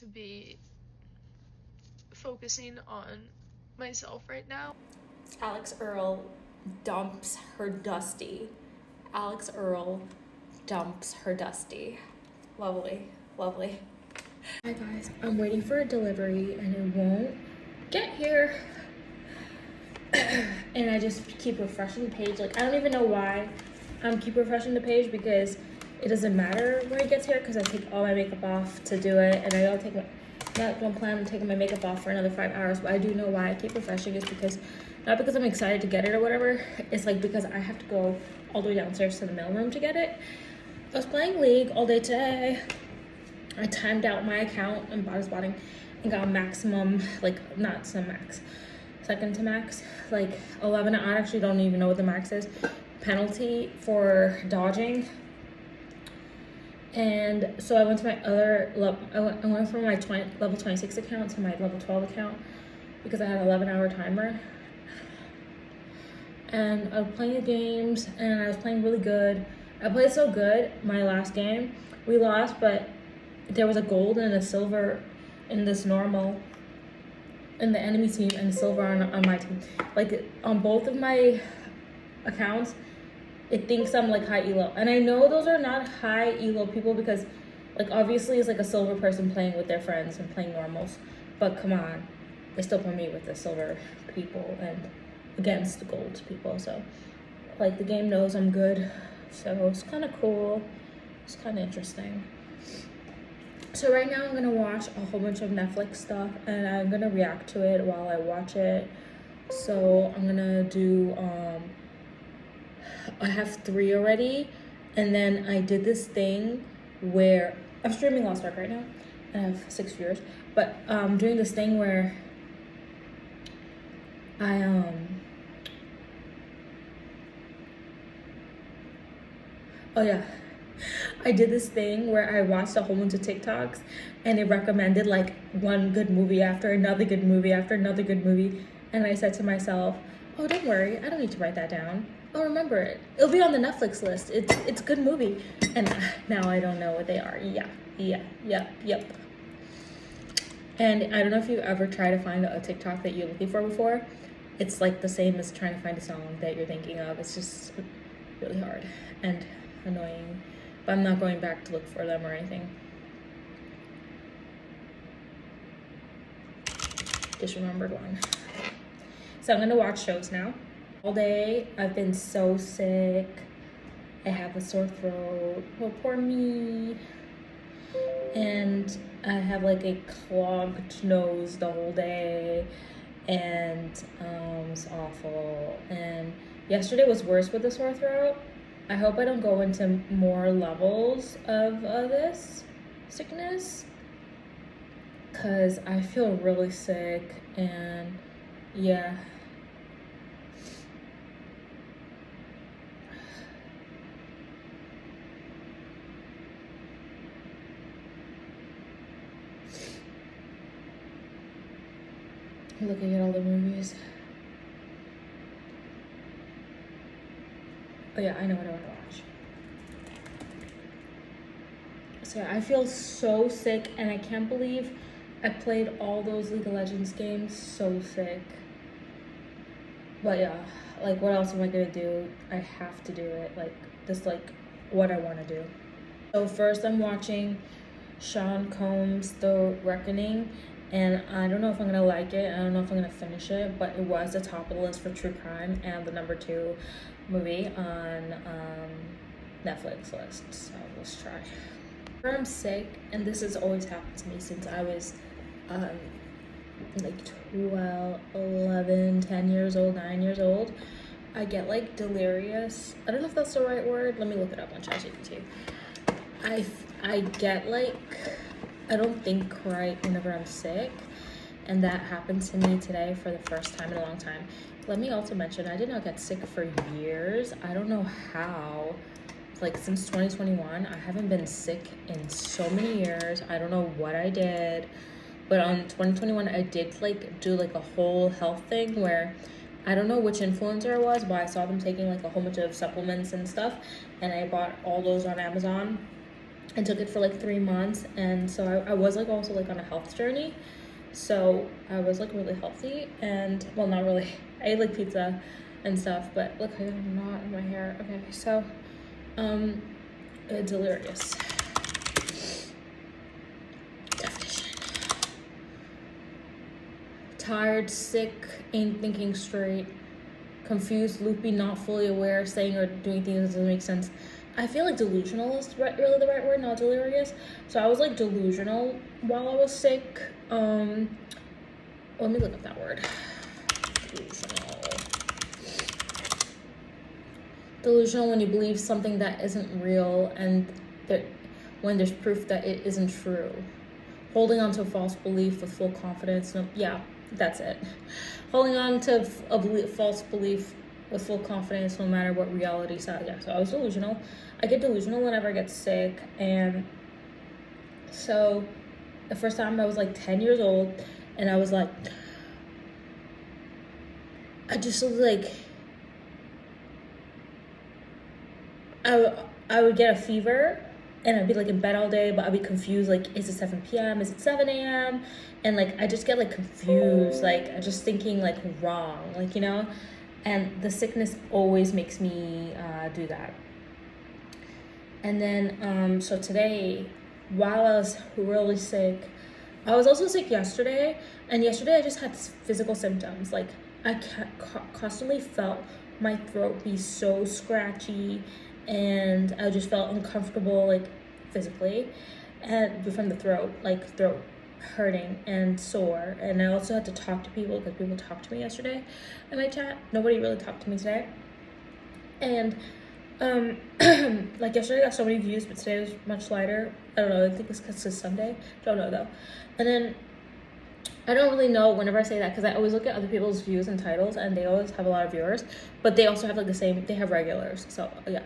to be focusing on myself right now. Alex Earl dumps her Dusty. Alex Earl dumps her Dusty. Lovely, lovely. Hi guys, I'm waiting for a delivery and it won't get here. And I just keep refreshing the page. Like, I don't even know why I'm keep refreshing the page, because it doesn't matter when it gets here, because I take all my makeup off to do it, and I don't take my, don't plan on taking my makeup off for another 5 hours. But I do know why I keep refreshing is because, not because I'm excited to get it or whatever, it's like because I have to go all the way downstairs to the mailroom to get it. I was playing League all day today. I timed out my account and body spotting and got maximum, like, not some max, second to max, like 11. I actually don't even know what the max is, penalty for dodging. And so I went to my other I went from my level 26 account to my level 12 account because I had an 11-hour timer. And I was playing the games and I was playing really good. I played so good my last game. We lost, but there was a gold and a silver in this normal in the enemy team and silver on my team. Like, on both of my accounts, it thinks I'm like high elo, and I know those are not high elo people because, like, obviously it's like a silver person playing with their friends and playing normals, but come on, they still put me with the silver people and against the gold people. So, like, the game knows I'm good, so it's kind of cool. It's kind of interesting. So right now I'm gonna watch a whole bunch of Netflix stuff and I'm gonna react to it while I watch it. So I'm gonna do, I have 3 already, and then I did this thing where, I'm streaming Lost Ark right now, and I have 6 viewers, but doing this thing where I did this thing where I watched a whole bunch of TikToks and it recommended like one good movie after another good movie after another good movie. And I said to myself, oh, don't worry, I don't need to write that down. I'll remember it. It'll be on the Netflix list. It's a good movie. And now I don't know what they are. Yep. And I don't know if you've ever tried to find a TikTok that you're looking for before. It's like the same as trying to find a song that you're thinking of. It's just really hard and annoying. But I'm not going back to look for them or anything. Just remembered one. So I'm gonna watch shows now. All day, I've been so sick. I have a sore throat. Oh, poor me. And I have like a clogged nose the whole day. And it's awful. And yesterday was worse with the sore throat. I hope I don't go into more levels of this sickness, because I feel really sick, and yeah. Looking at all the movies. Oh yeah, I know what I want to watch. So I feel so sick, and I can't believe I played all those League of Legends games so sick. But yeah, like, what else am I gonna do? I have to do it. Like, this, like, what I want to do. So first I'm watching Sean Combs' The Reckoning, and I don't know if I'm gonna like it. I don't know if I'm gonna finish it, but it was the top of the list for true crime and the number 2 movie on Netflix list. So let's try. I'm sick, and this has always happened to me since I was like 12, 11, 10 years old, 9 years old. I get like delirious. I don't know if that's the right word. Let me look it up on ChatGPT. I get like, I don't think right whenever I'm sick, and that happened to me today for the first time in a long time. Let me also mention, I did not get sick for years. I don't know how. Like, since 2021, I haven't been sick in so many years. I don't know what I did, but on 2021, I did like do like a whole health thing where, I don't know which influencer it was, but I saw them taking like a whole bunch of supplements and stuff, and I bought all those on Amazon. and took it for like 3 months, and so I was like also like on a health journey. So I was like really healthy, and well, not really. I ate like pizza and stuff, but look, I got a knot in my hair. Okay, so delirious. Definition. Tired, sick, ain't thinking straight, confused, loopy, not fully aware, saying or doing things that doesn't make sense. I feel like delusional is really the right word, not delirious. So I was like delusional while I was sick. Let me look up that word. Delusional when you believe something that isn't real, and when there's proof that it isn't true. Holding on to a false belief with full confidence. No, yeah, that's it. Holding on to a false belief with full confidence no matter what reality says. Yeah, so I was delusional. I get delusional whenever I get sick, and so the first time I was like 10 years old, and I was like, I just was like, I would get a fever, and I'd be like in bed all day, but I'd be confused, like, is it 7 p.m.? Is it 7 a.m.? And like, I just get like confused, like, I just thinking like wrong, like, you know? And the sickness always makes me do that. And then, so today, while I was really sick, I was also sick yesterday, and yesterday I just had physical symptoms. Like, I constantly felt my throat be so scratchy, and I just felt uncomfortable, like, physically, and from the throat, like, throat hurting and sore. And I also had to talk to people because people talked to me yesterday in my chat. Nobody really talked to me today. And like yesterday I got so many views, but today was much lighter. I don't know, I think it's because it's Sunday. Don't know though. And then I don't really know whenever I say that, because I always look at other people's views and titles, and they always have a lot of viewers, but they also have like the same, they have regulars. So yeah.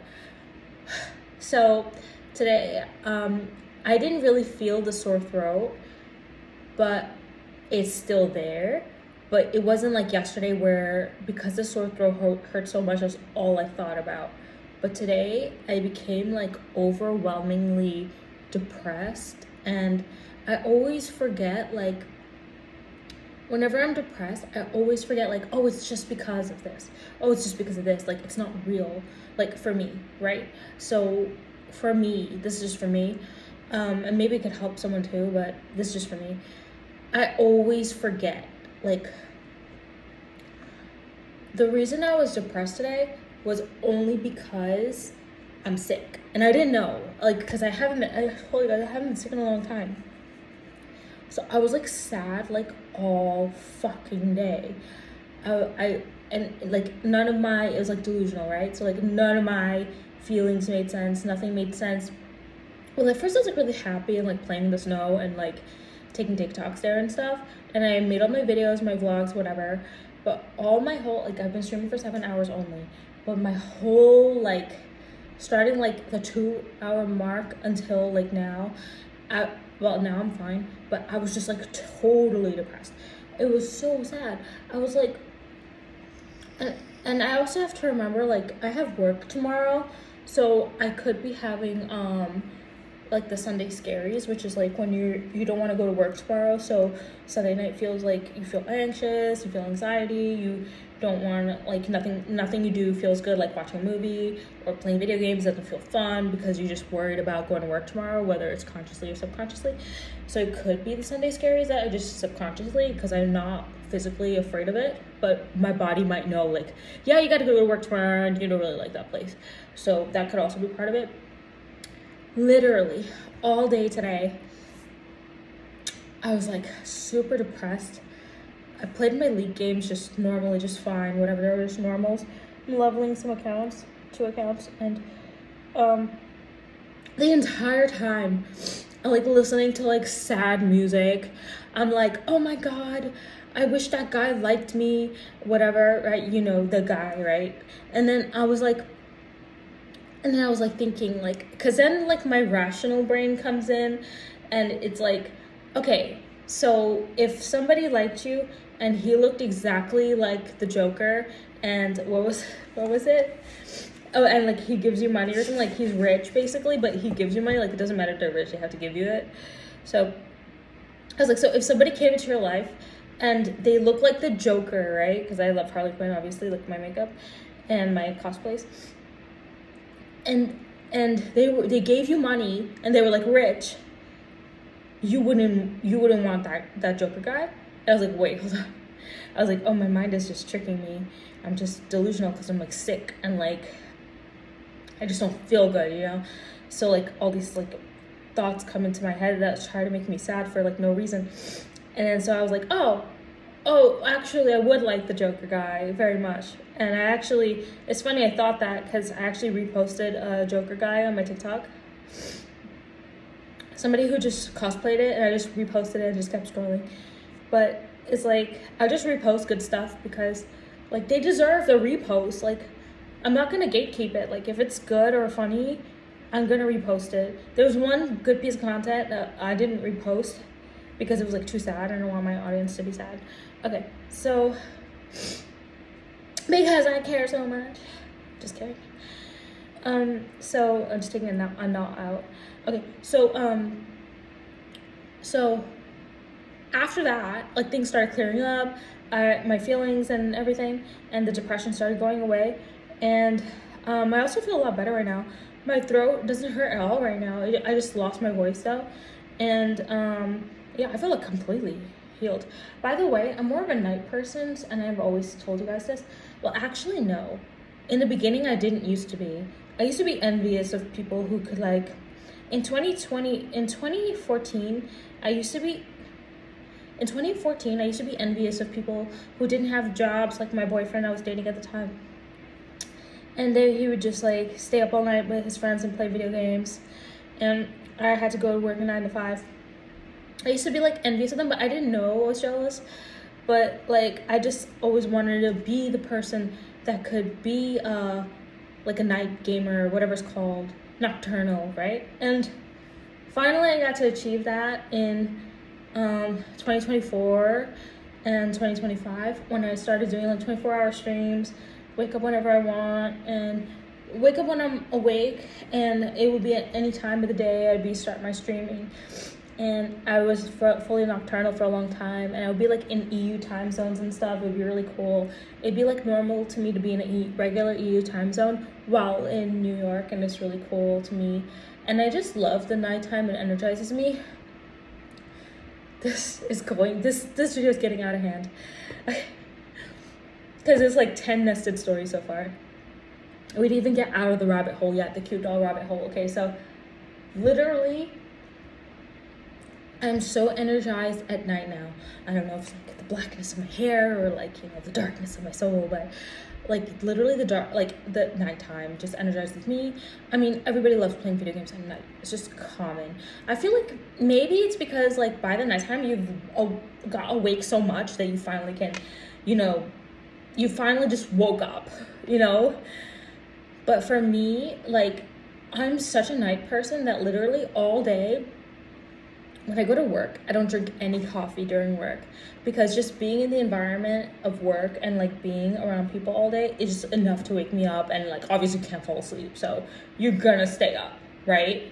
So today I didn't really feel the sore throat, but it's still there. But it wasn't like yesterday where, because the sore throat hurt so much, that's all I thought about. But today I became like overwhelmingly depressed, and I always forget, like, whenever I'm depressed, I always forget, like, oh, it's just because of this. Oh, it's just because of this. Like, it's not real, like, for me, right? So for me, this is just for me, and maybe it could help someone too, but this is just for me. I always forget, like, the reason I was depressed today was only because I'm sick, and I didn't know, like, because I told you guys, I haven't been sick in a long time. So I was like sad like all fucking day. And like none of my, it was like delusional, right? So like none of my feelings made sense. Nothing made sense. Well, at first I was like really happy and like playing in the snow and like taking TikToks there and stuff. And I made all my videos, my vlogs, whatever. But all my whole, like, I've been streaming for 7 hours only. But my whole, like, starting like the 2-hour mark until like now, well, now I'm fine, but I was just like totally depressed. It was so sad. I was like, and I also have to remember, like, I have work tomorrow, so I could be having like the Sunday scaries, which is like when you don't want to go to work tomorrow, so Sunday night feels like you feel anxious, you feel anxiety, you don't want, like, nothing you do feels good, like watching a movie or playing video games doesn't feel fun because you're just worried about going to work tomorrow, whether it's consciously or subconsciously. So it could be the Sunday scaries that I just subconsciously, because I'm not physically afraid of it, but my body might know, like, yeah, you got to go to work tomorrow and you don't really like that place. So that could also be part of it. Literally all day today I was like super depressed. I played my league games just normally, just fine, whatever, they were just normals. I'm leveling some accounts, 2 accounts, and the entire time I'm like listening to like sad music. I'm like, oh my god, I wish that guy liked me, whatever, right? You know, the guy, right? And then I was like thinking, like, because then like my rational brain comes in and it's like, okay, so if somebody liked you and he looked exactly like the Joker, and what was it? Oh, and like he gives you money or something. Like he's rich basically, but he gives you money. Like it doesn't matter if they're rich; they have to give you it. So I was like, so if somebody came into your life and they look like the Joker, right? Because I love Harley Quinn, obviously, like my makeup and my cosplays. And they gave you money and they were like rich. You wouldn't want that Joker guy. And I was like, wait, hold on. I was like, oh, my mind is just tricking me. I'm just delusional because I'm like sick and like I just don't feel good, you know. So like all these like thoughts come into my head that try to make me sad for like no reason. And then so I was like, oh, actually I would like the Joker guy very much. And I actually, it's funny I thought that because I actually reposted a Joker guy on my TikTok. Somebody who just cosplayed it, and I just reposted it and just kept scrolling. But it's like, I just repost good stuff because like they deserve the repost. Like I'm not gonna gatekeep it. Like if it's good or funny, I'm gonna repost it. There's one good piece of content that I didn't repost because it was like too sad. I don't want my audience to be sad. Okay, so because I care so much. Just kidding. So I'm just taking a knot out. Okay, so after that, like things started clearing up, my feelings and everything, and the depression started going away, and I also feel a lot better right now. My throat doesn't hurt at all right now. I just lost my voice though, and yeah, I feel like completely healed. By the way, I'm more of a night person, and I've always told you guys this. Well, actually, no. In the beginning, I didn't used to be. I used to be envious of people who could like, in 2014, I used to be envious of people who didn't have jobs, like my boyfriend I was dating at the time. And he would just like stay up all night with his friends and play video games. And I had to go to work 9 to 5. I used to be like envious of them, but I didn't know I was jealous. But like I just always wanted to be the person that could be like a night gamer, or whatever it's called, nocturnal, right? And finally I got to achieve that in 2024 and 2025 when I started doing like 24-hour streams, wake up whenever I want, and wake up when I'm awake, and it would be at any time of the day I'd start my streaming. And I was fully nocturnal for a long time, and I would be like in EU time zones and stuff. It would be really cool. It'd be like normal to me to be in a regular EU time zone while in New York, and it's really cool to me. And I just love the nighttime. It energizes me. This video is getting out of hand. Because it's like 10 nested stories so far. We didn't even get out of the rabbit hole yet, the cute doll rabbit hole. Okay, so literally, I'm so energized at night now. I don't know if it's like the blackness of my hair or like, you know, the darkness of my soul, but like literally the nighttime just energizes me. I mean, everybody loves playing video games at night. It's just common. I feel like maybe it's because like by the nighttime you've got awake so much that you finally can, you know, you finally just woke up, you know? But for me, like I'm such a night person that literally all day, when I go to work, I don't drink any coffee during work because just being in the environment of work and like being around people all day is just enough to wake me up, and like obviously can't fall asleep, so you're gonna stay up, right?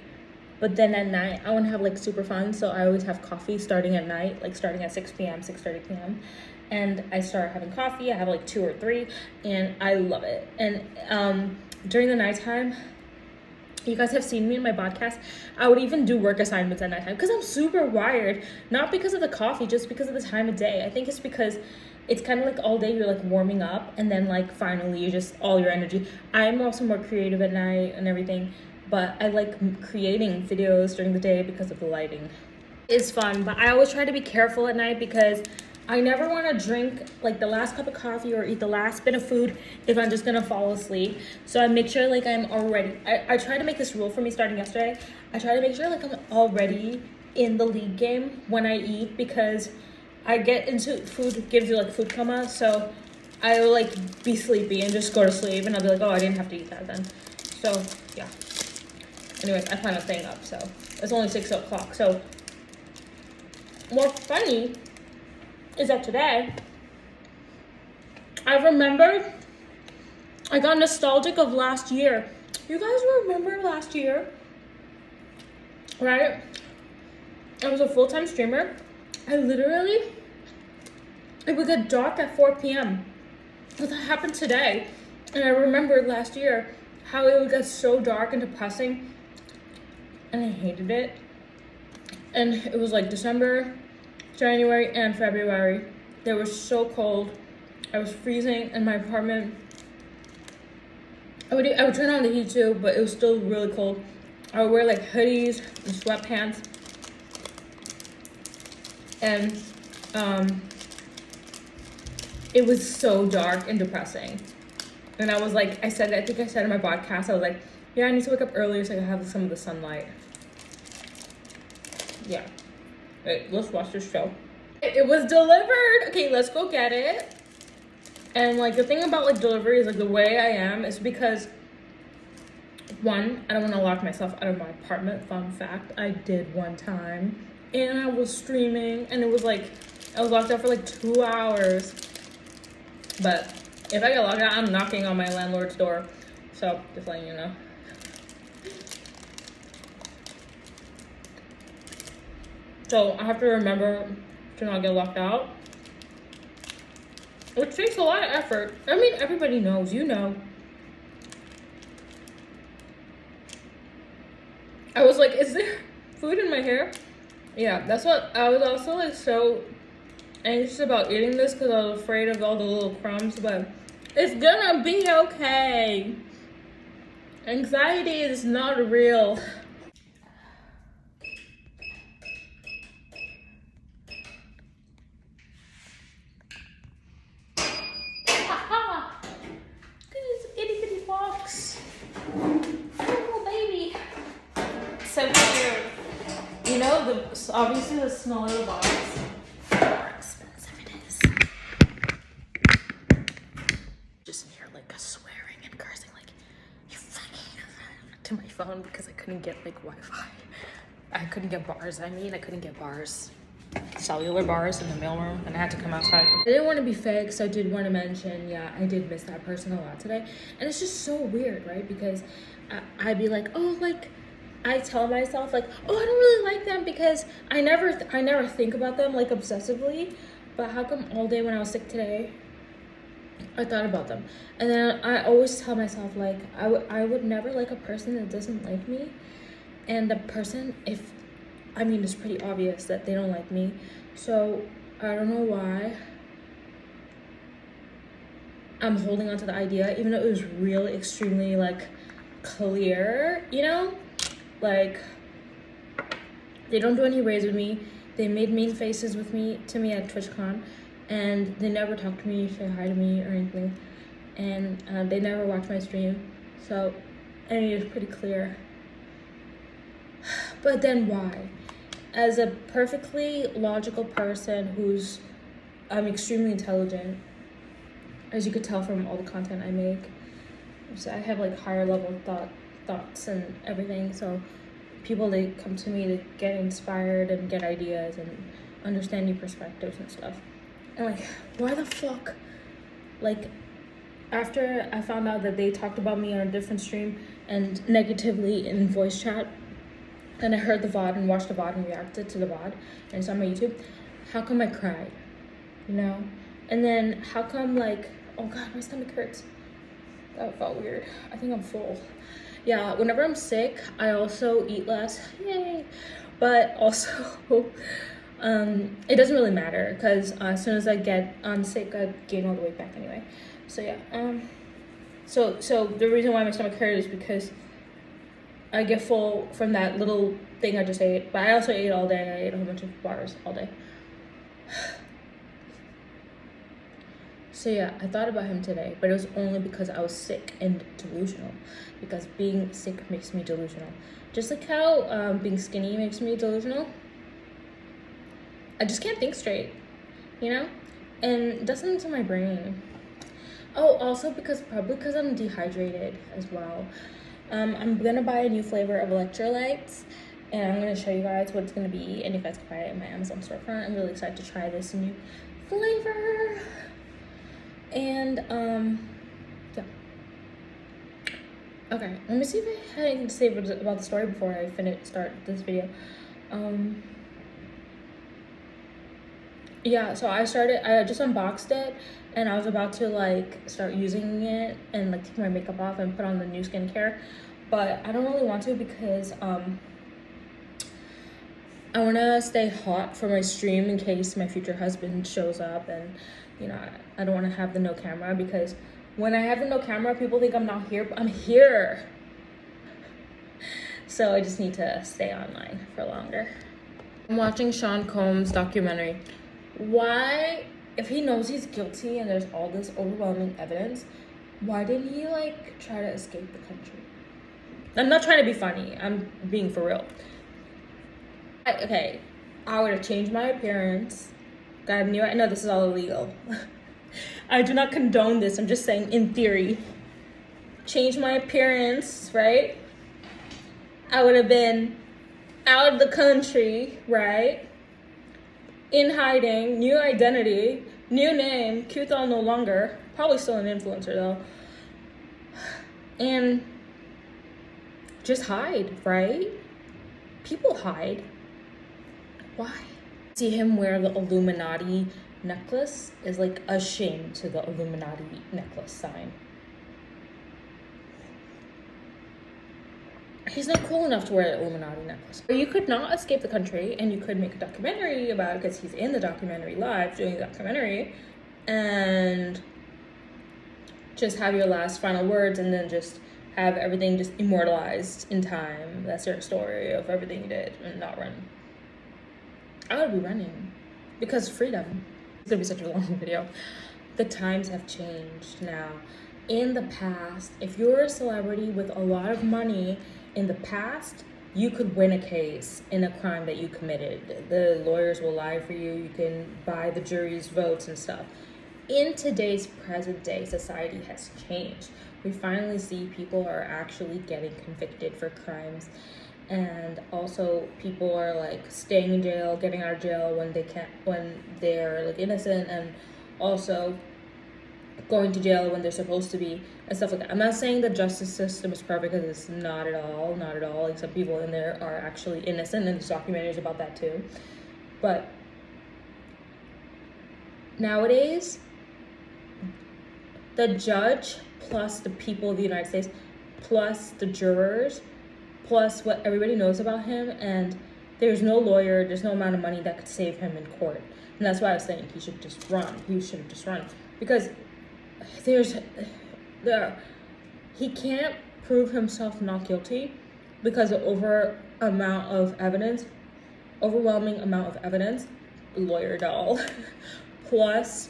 But then at night, I want to have like super fun, so I always have coffee starting at night, like starting at 6 p.m., 6:30 p.m. And I start having coffee. I have like 2 or 3, and I love it. And during the nighttime, you guys have seen me in my podcast. I would even do work assignments at nighttime because I'm super wired. Not because of the coffee, just because of the time of day. I think it's because it's kind of like all day you're like warming up, and then like finally you just all your energy. I'm also more creative at night and everything, but I like creating videos during the day because of the lighting. It's fun, but I always try to be careful at night because I never want to drink like the last cup of coffee or eat the last bit of food if I'm just gonna fall asleep. So I make sure like I'm already, I try to make this rule for me starting yesterday. I try to make sure like I'm already in the league game when I eat, because I get into food, gives you like food coma. So I will like be sleepy and just go to sleep, and I'll be like, oh, I didn't have to eat that then. So yeah. Anyways, I plan on staying up, so it's only 6 o'clock. So more funny is that today I remembered I got nostalgic of last year. You guys remember last year? Right? I was a full-time streamer. It would get dark at 4 p.m. But that happened today. And I remembered last year how it would get so dark and depressing. And I hated it. And it was like December, January, and February. They were so cold. I was freezing in my apartment. I would turn on the heat too, but it was still really cold. I would wear like hoodies and sweatpants. And it was so dark and depressing. And I was like, I think I said in my podcast, I was like, yeah, I need to wake up earlier so I can have some of the sunlight. Yeah. Wait, let's watch this show. It was delivered. Okay, let's go get it. And like the thing about like delivery is like the way I am is because one, I don't want to lock myself out of my apartment. Fun fact, I did one time. And I was streaming and it was like, I was locked out for like 2 hours. But if I get locked out, I'm knocking on my landlord's door. So just letting you know. So I have to remember to not get locked out. Which takes a lot of effort. I mean, everybody knows, you know. I was like, is there food in my hair? Yeah, that's what, I was also like so anxious about eating this because I was afraid of all the little crumbs, but it's gonna be okay. Anxiety is not real. You know, obviously the smaller the box, the more expensive it is. Just in here like swearing and cursing like, you fucking to my phone because I couldn't get like Wi-Fi. I couldn't get bars, I couldn't get bars. Cellular bars in the mailroom and I had to come outside. I didn't want to be fake, so I did want to mention, yeah, I did miss that person a lot today. And it's just so weird, right? Because I'd be like, oh, like, I tell myself like, oh, I don't really like them because I never think about them like obsessively. But how come all day when I was sick today, I thought about them? And then I always tell myself like, I would never like a person that doesn't like me. And the person, it's pretty obvious that they don't like me. So I don't know why I'm holding on to the idea, even though it was really extremely like clear, you know? Like, they don't do any raids with me. They made mean faces to me at TwitchCon, and they never talk to me, say hi to me or anything. And they never watch my stream. So, I mean, it's pretty clear. But then why? As a perfectly logical person who's extremely intelligent, as you could tell from all the content I make, so I have like higher level thoughts and everything, so people, they come to me to get inspired and get ideas and understand new perspectives and stuff. And like, why the fuck, like, after I found out that they talked about me on a different stream and negatively in voice chat, and I heard the VOD and watched the VOD and reacted to the VOD and it's on my YouTube, how come I cried, you know? And then how come, like, oh god, my stomach hurts. That felt weird. I think I'm full. Yeah, whenever I'm sick, I also eat less. Yay! But also, it doesn't really matter because as soon as I get sick, I gain all the weight back anyway. So yeah, so the reason why my stomach hurts is because I get full from that little thing I just ate. But I also ate all day. I ate a whole bunch of bars all day. So yeah, I thought about him today, but it was only because I was sick and delusional. Because being sick makes me delusional. Just like how being skinny makes me delusional. I just can't think straight, you know? And it does something to my brain. Oh, also probably because I'm dehydrated as well. I'm gonna buy a new flavor of electrolytes, and I'm gonna show you guys what it's gonna be, and you guys can buy it in my Amazon storefront. I'm really excited to try this new flavor. And yeah, Okay, let me see if I had anything to say about the story before I start this video. Yeah, so I just unboxed it, and I was about to like start using it and like take my makeup off and put on the new skincare, but I don't really want to because I want to stay hot for my stream in case my future husband shows up, and you know, I don't want to have the no camera, because when I have the no camera, people think I'm not here, but I'm here. So I just need to stay online for longer. I'm watching Sean Combs' documentary. Why, if he knows he's guilty and there's all this overwhelming evidence, why didn't he like try to escape the country? I'm not trying to be funny, I'm being for real. Okay, I would have changed my appearance. God knew I know this is all illegal. I do not condone this, I'm just saying in theory. Change my appearance, right? I would have been out of the country, right? In hiding, new identity, new name, cute doll no longer. Probably still an influencer though. And just hide, right? People hide. Why? See him wear the Illuminati necklace is like a shame to the Illuminati necklace sign. He's not cool enough to wear an Illuminati necklace. You could not escape the country, and you could make a documentary about it because he's in the documentary live doing the documentary, and just have your last final words and then just have everything just immortalized in time. That's your story of everything you did, and not run. I would be running because freedom. It's gonna be such a long video. The times have changed now. In the past, if you're a celebrity with a lot of money, in the past, you could win a case in a crime that you committed. The lawyers will lie for you. You can buy the jury's votes and stuff. In today's present day, society has changed. We finally see people are actually getting convicted for crimes, and also people are like staying in jail, getting out of jail when they're like innocent, and also going to jail when they're supposed to be, and stuff like that. I'm not saying the justice system is perfect, because it's not at all. Like, some people in there are actually innocent, and there's documentaries about that too. But nowadays, the judge plus the people of the United States plus the jurors plus what everybody knows about him, and there's no lawyer, there's no amount of money that could save him in court. And that's why I was saying he should just run. He should have just run, because he can't prove himself not guilty because of overwhelming amount of evidence, lawyer doll, plus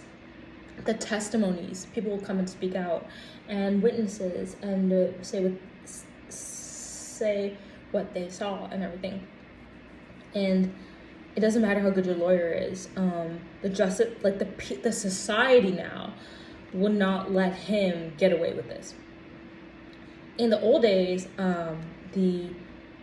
the testimonies. People will come and speak out, and witnesses, and say what they saw and everything. And it doesn't matter how good your lawyer is. The justice, like the society now, would not let him get away with this. In the old days, the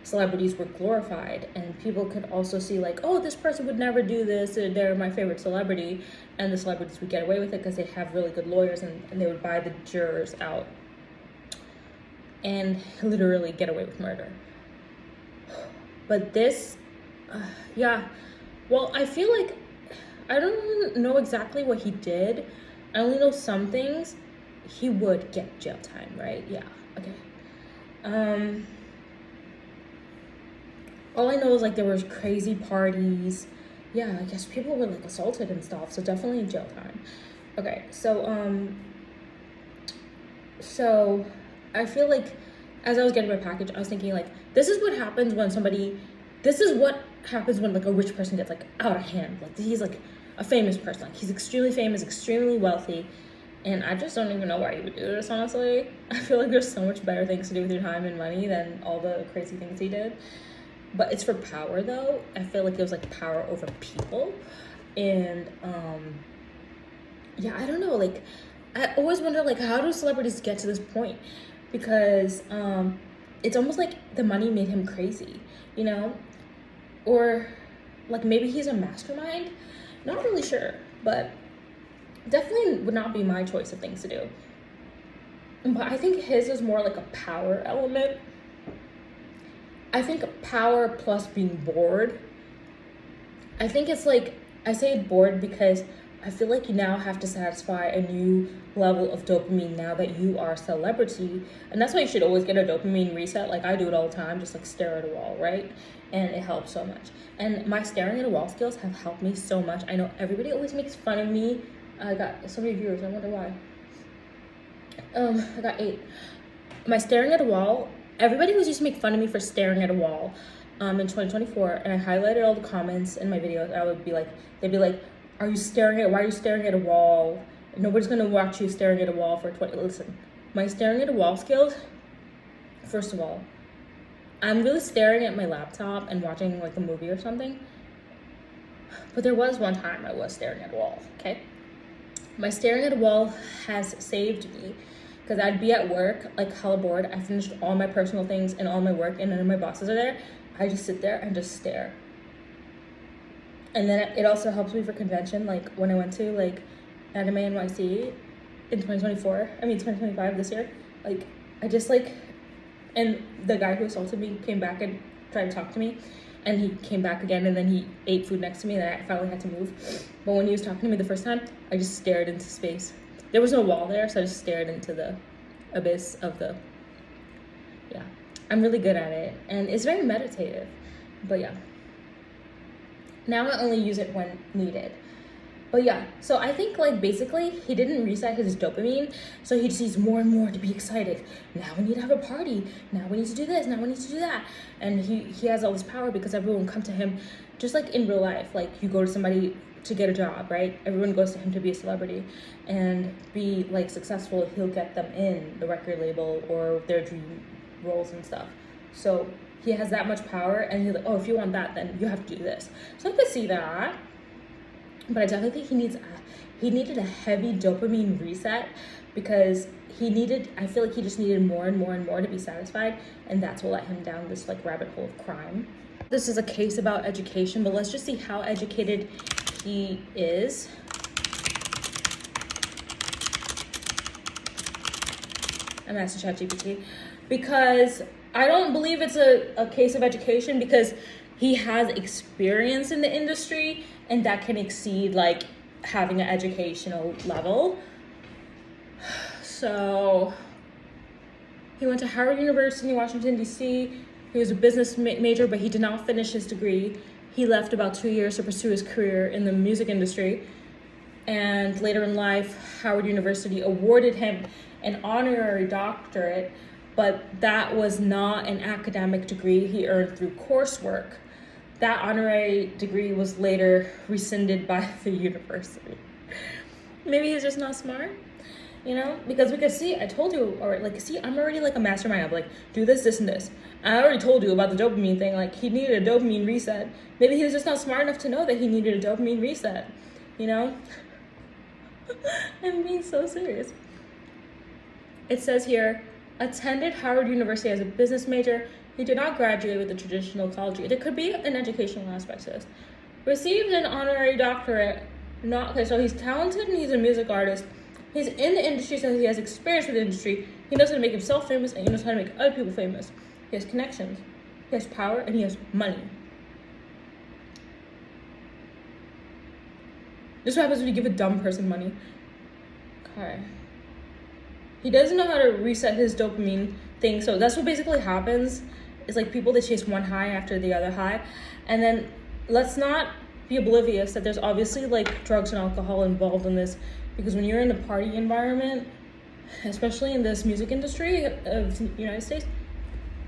celebrities were glorified, and people could also see like, oh, this person would never do this, they're my favorite celebrity, and the celebrities would get away with it because they have really good lawyers, and they would buy the jurors out and literally get away with murder. But this, well, I feel like, I don't know exactly what he did. I only know some things. He would get jail time, right? Yeah, okay. All I know is like there was crazy parties. Yeah, I guess people were like assaulted and stuff, so definitely jail time. Okay, so I feel like as I was getting my package, I was thinking like, this is what happens when like a rich person gets like out of hand. Like, he's like a famous person, like he's extremely famous, extremely wealthy, and I just don't even know why he would do this, honestly. I feel like there's so much better things to do with your time and money than all the crazy things he did. But it's for power though. I feel like it was like power over people. And I don't know, like I always wonder like, how do celebrities get to this point? Because it's almost like the money made him crazy, you know? Or like maybe he's a mastermind. Not really sure, but definitely would not be my choice of things to do. but I think his is more like a power element. I think power plus being bored. I think it's like, I say bored because I feel like you now have to satisfy a new level of dopamine now that you are a celebrity. And that's why you should always get a dopamine reset. Like I do it all the time, just like stare at a wall, right? And it helps so much. And my staring at a wall skills have helped me so much. I know everybody always makes fun of me. I got so many viewers, I wonder why. I got 8. My staring at a wall, everybody was used to make fun of me for staring at a wall in 2024, and I highlighted all the comments in my videos. I would be like, they'd be like, why are you staring at a wall? Nobody's gonna watch you staring at a wall for 20. Listen, my staring at a wall skills, first of all, I'm really staring at my laptop and watching like a movie or something. But there was one time I was staring at a wall, okay? My staring at a wall has saved me because I'd be at work, like hella bored. I finished all my personal things and all my work and none of my bosses are there. I just sit there and just stare. And then it also helps me for convention, like when I went to like Anime NYC in 2025 this year. Like I just like, and the guy who assaulted me came back and tried to talk to me, and he came back again, and then he ate food next to me, and I finally had to move. But when he was talking to me the first time, I just stared into space. There was no wall there, so I just stared into the abyss of the, yeah. I'm really good at it, and it's very meditative, but yeah. Now I only use it when needed. But yeah, so I think like basically he didn't reset his dopamine, so he just needs more and more to be excited. Now we need to have a party. Now we need to do this. Now we need to do that. And he has all this power because everyone come to him, just like in real life. Like you go to somebody to get a job, right? Everyone goes to him to be a celebrity and be like successful. He'll get them in the record label or their dream roles and stuff. So he has that much power, and he's like, oh, if you want that, then you have to do this. So I could see that. But I definitely think he needed a heavy dopamine reset because I feel like he just needed more and more and more to be satisfied, and that's what let him down this like rabbit hole of crime. This is a case about education, but let's just see how educated he is. I'm asking ChatGPT because I don't believe it's a case of education because he has experience in the industry, and that can exceed like having an educational level. So he went to Howard University, Washington, D.C. He was a business major, but he did not finish his degree. He left about 2 years to pursue his career in the music industry. And later in life, Howard University awarded him an honorary doctorate, but that was not an academic degree he earned through coursework. That honorary degree was later rescinded by the university. Maybe he's just not smart, you know? Because we could see, I told you, or like, see, I'm already like a mastermind of like, do this, this, and this. I already told you about the dopamine thing. Like, he needed a dopamine reset. Maybe he was just not smart enough to know that he needed a dopamine reset, you know? I'm being so serious. It says here, attended Howard University as a business major. He did not graduate with a traditional college degree. There could be an educational aspect to this. Received an honorary doctorate. Okay, so he's talented and he's a music artist. He's in the industry, so he has experience with the industry. He knows how to make himself famous, and he knows how to make other people famous. He has connections. He has power, and he has money. This is what happens when you give a dumb person money. Okay. He doesn't know how to reset his dopamine thing, so that's what basically happens. It's like people that chase one high after the other high. And then let's not be oblivious that there's obviously like drugs and alcohol involved in this, because when you're in a party environment, especially in this music industry of the United States,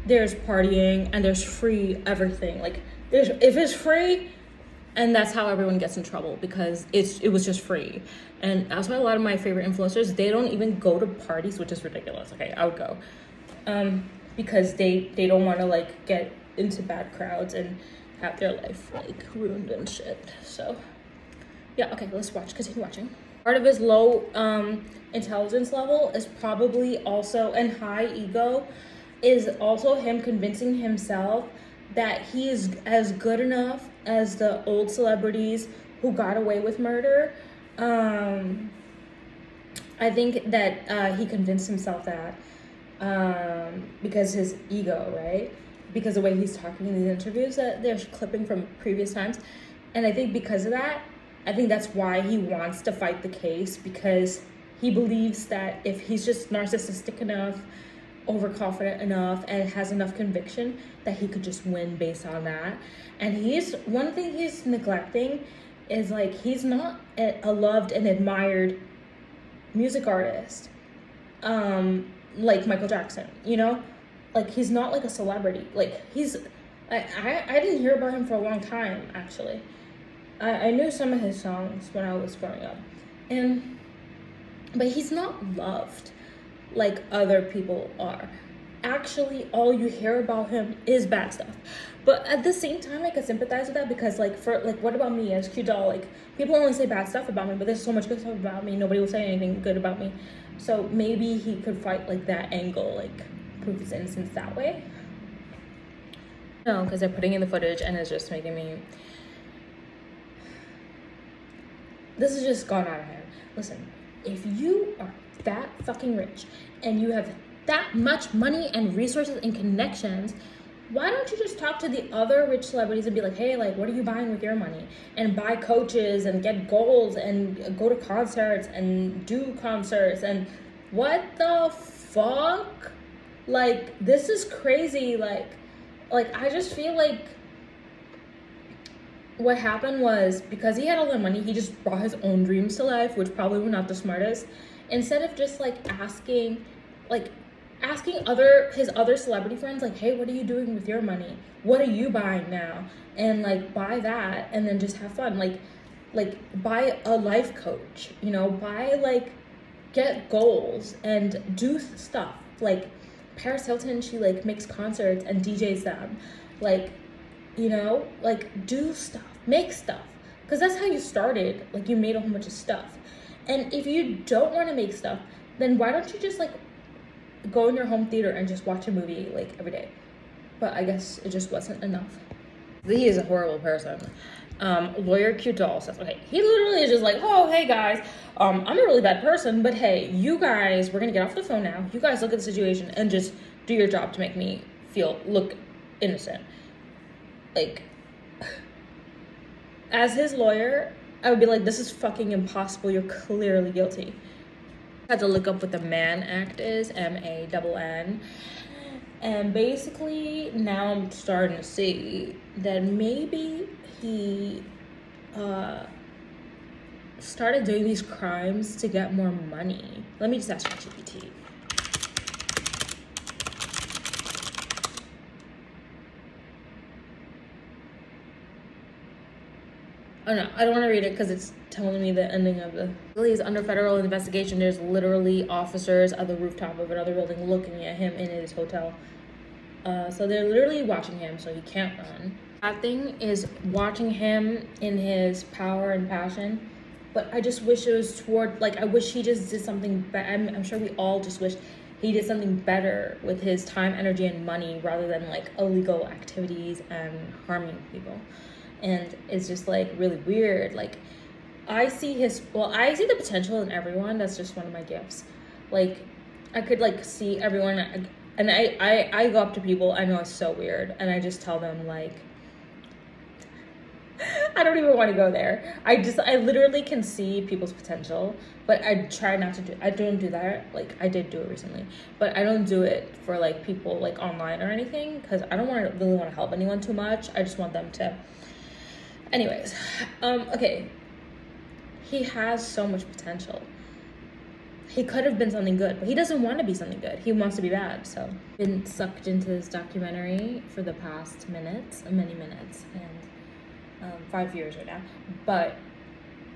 there's partying and there's free everything. Like if it's free, and that's how everyone gets in trouble, because it was just free. And that's why a lot of my favorite influencers, they don't even go to parties, which is ridiculous. Okay, I would go. Because they don't want to like get into bad crowds and have their life like ruined and shit. So yeah, okay, let's continue watching. Part of his low intelligence level is probably also, and high ego, is also him convincing himself that he is as good enough as the old celebrities who got away with murder. I think that he convinced himself that because his ego, right? Because the way he's talking in these interviews that they're clipping from previous times. And I think because of that, I think that's why he wants to fight the case, because he believes that if he's just narcissistic enough, overconfident enough, and has enough conviction, that he could just win based on that. And one thing he's neglecting is like he's not a loved and admired music artist like Michael Jackson, you know? Like he's not like a celebrity. Like I didn't hear about him for a long time actually. I knew some of his songs when I was growing up. But he's not loved like other people are. Actually, all you hear about him is bad stuff. But at the same time, I could sympathize with that, because what about me as Q Doll? Like, people only say bad stuff about me, but there's so much good stuff about me. Nobody will say anything good about me. So maybe he could fight like that angle, like prove his innocence that way. No, because they're putting in the footage and it's just making me. This has just gone out of hand. Listen, if you are that fucking rich and you have that much money and resources and connections, why don't you just talk to the other rich celebrities and be like, hey, like, what are you buying with your money? And buy coaches and get goals and go to concerts and do concerts. And what the fuck? Like, this is crazy. Like I just feel like what happened was, because he had all the money, he just brought his own dreams to life, which probably were not the smartest. Instead of just asking his other celebrity friends, like, hey, what are you doing with your money? What are you buying now? And like buy that and then just have fun. Like buy a life coach, you know, get goals and do stuff. Like Paris Hilton, she like makes concerts and DJs them. Like, you know, like do stuff, make stuff, because that's how you started. Like, you made a whole bunch of stuff. And if you don't want to make stuff, then why don't you just like go in your home theater and just watch a movie like every day? But I guess it just wasn't enough. He is a horrible person. Lawyer Q Doll says, okay, he literally is just like, oh, hey guys, I'm a really bad person, but hey, you guys, we're gonna get off the phone now. You guys look at the situation and just do your job to make me look innocent. Like, as his lawyer, I would be like, this is fucking impossible. You're clearly guilty. I had to look up what the Mann Act is, MANN. And basically, now I'm starting to see that maybe he started doing these crimes to get more money. Let me just ask ChatGPT. Oh no, I don't want to read it because it's telling me the ending of the. He's under federal investigation. There's literally officers at the rooftop of another building looking at him in his hotel. So they're literally watching him, so he can't run. That thing is watching him in his power and passion. But I just wish it was I wish he just did something better. I'm sure we all just wish he did something better with his time, energy, and money, rather than like illegal activities and harming people. And it's just like really weird. Like, I see the potential in everyone. That's just one of my gifts. Like, I could like see everyone, and I go up to people I know it's so weird, and I just tell them like, I don't even want to go there. I literally can see people's potential, but I try not to I don't do that. Like, I did do it recently, but I don't do it for like people like online or anything, because I don't really want to help anyone too much. I just want them to. Anyways, okay. He has so much potential. He could have been something good, but he doesn't want to be something good. He wants to be bad. So, been sucked into this documentary for the past many minutes, and 5 years right now. But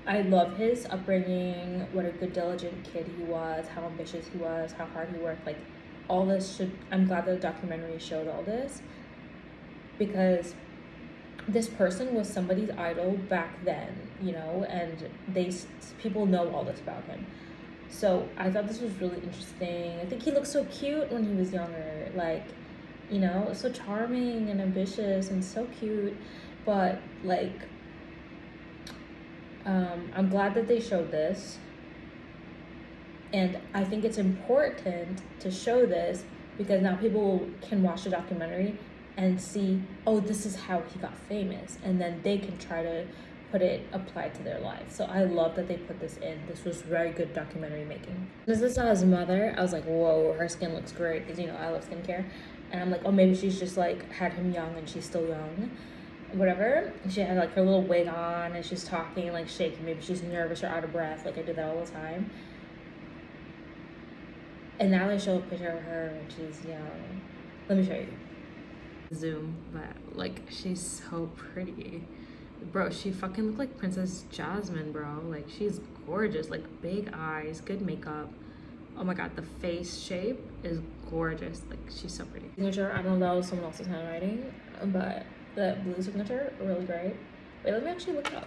I love his upbringing, what a good, diligent kid he was, how ambitious he was, how hard he worked. Like, all this I'm glad the documentary showed all this, because this person was somebody's idol back then, you know, and people know all this about him. So I thought this was really interesting. I think he looked so cute when he was younger, like, you know, so charming and ambitious and so cute. But like, I'm glad that they showed this. And I think it's important to show this because now people can watch the documentary and see, oh, this is how he got famous. And then they can try to put it applied to their life. So I love that they put this in. This was very good documentary making. As I saw his mother, I was like, whoa, her skin looks great. Because, you know, I love skincare. And I'm like, oh, maybe she's just like had him young and she's still young. Whatever. She had like her little wig on and she's talking, like shaking. Maybe she's nervous or out of breath. Like I do that all the time. And now they show a picture of her when she's young. Let me show you. Zoom, but like she's so pretty. Bro, she fucking looked like Princess Jasmine, bro. Like she's gorgeous. Like big eyes, good makeup. Oh my god, the face shape is gorgeous. Like she's so pretty. Signature, I don't know if that was someone else's handwriting, but that blue signature, really great. Wait, let me actually look it up.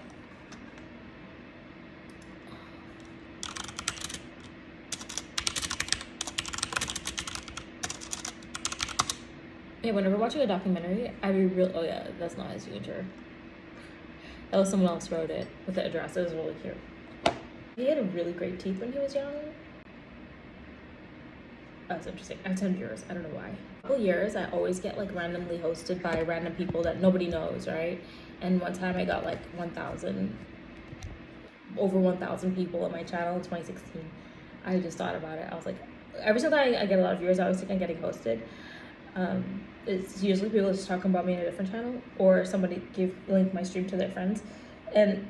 Yeah, whenever watching a documentary, I be real. Oh yeah, that's not his signature. That was someone else wrote it with the address. It was really cute. He had a really great teeth when he was young. That's interesting. I have 10 viewers. I don't know why. A couple years, I always get like randomly hosted by random people that nobody knows, right? And one time I got like 1,000, over 1,000 people on my channel in 2016. I just thought about it. I was like, every time I get a lot of viewers, I always think I'm getting hosted. It's usually people just talking about me in a different channel, or somebody link my stream to their friends. And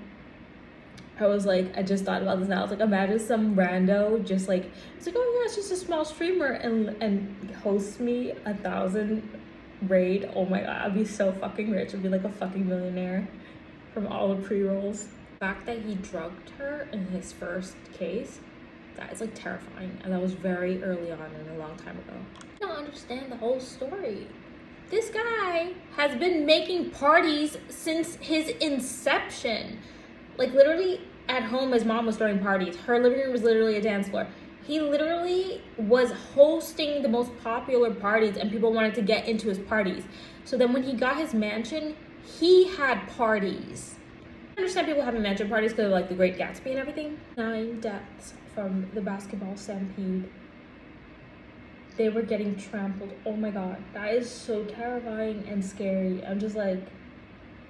I was like, I just thought about this now. I was like, imagine some rando just like, it's like, oh yeah, it's just a small streamer and hosts me 1,000 raid. Oh my god, I'd be so fucking rich. I'd be like a fucking millionaire from all the pre-rolls. The fact that he drugged her in his first case, that is like terrifying. And that was very early on and a long time ago. I don't understand the whole story. This guy has been making parties since his inception. Like literally at home, his mom was throwing parties. Her living room was literally a dance floor. He literally was hosting the most popular parties and people wanted to get into his parties. So then when he got his mansion, he had parties. I understand people having mansion parties because of like the Great Gatsby and everything. 9 deaths from the basketball stampede. They were getting trampled. Oh my god, that is so terrifying and scary. I'm just like,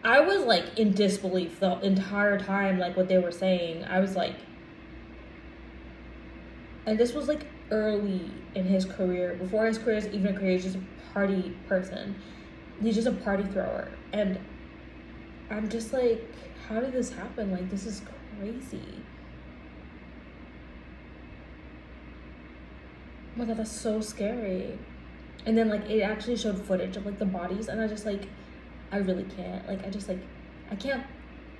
I was like in disbelief the entire time, like what they were saying. I was like, and this was like early in his career, before his career is even a career. He's just a party person. He's just a party thrower. And I'm just like, how did this happen? Like, this is crazy. Oh my god, that's so scary. And then like it actually showed footage of like the bodies, and I just like, I really can't. Like, I just like, I can't,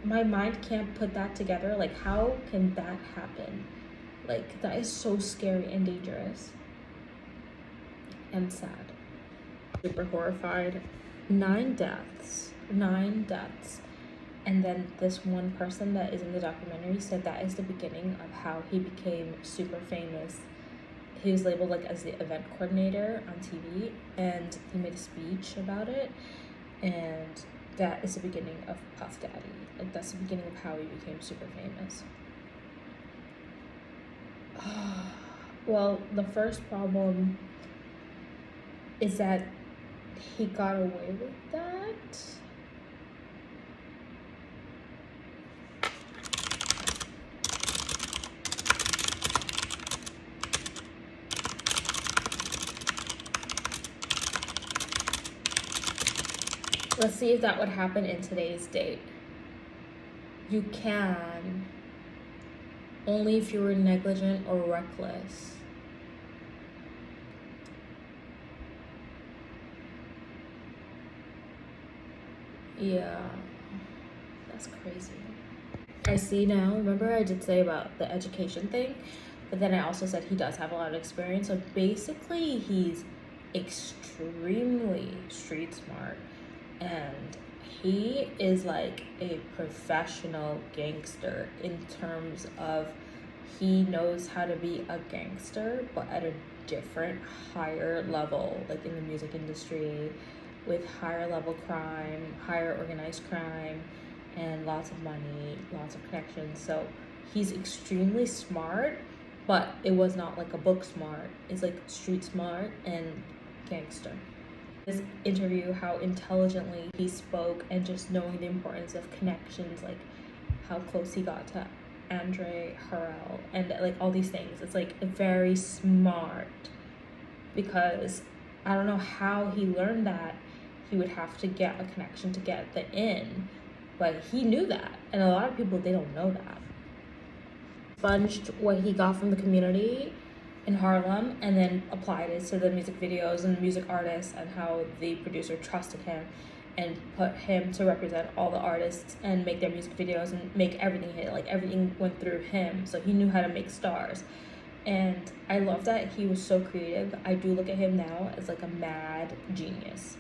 my mind can't put that together. Like, how can that happen? Like, that is so scary and dangerous and sad. Super horrified. 9 deaths. 9 deaths. And then this one person that is in the documentary said that is the beginning of how he became super famous. He was labeled like as the event coordinator on TV, and he made a speech about it. And that is the beginning of Puff Daddy. Like, that's the beginning of how he became super famous. Well, the first problem is that he got away with that. Let's see if that would happen in today's date. You can, only if you were negligent or reckless. Yeah, that's crazy. I see now. Remember I did say about the education thing, but then I also said he does have a lot of experience. So basically he's extremely street smart. And he is like a professional gangster in terms of he knows how to be a gangster, but at a different, higher level, like in the music industry, with higher level crime, higher organized crime, and lots of money, lots of connections. So he's extremely smart, but it was not like a book smart. It's like street smart and gangster. This interview, how intelligently he spoke, and just knowing the importance of connections, like how close he got to Andre Harrell, and like all these things. It's like very smart, because I don't know how he learned that. He would have to get a connection to get the in, but he knew that, and a lot of people, they don't know that. Sponged what he got from the community in Harlem and then applied it to the music videos and music artists, and how the producer trusted him and put him to represent all the artists and make their music videos and make everything hit. Like everything went through him, so he knew how to make stars. And I love that he was so creative. I do look at him now as like a mad genius.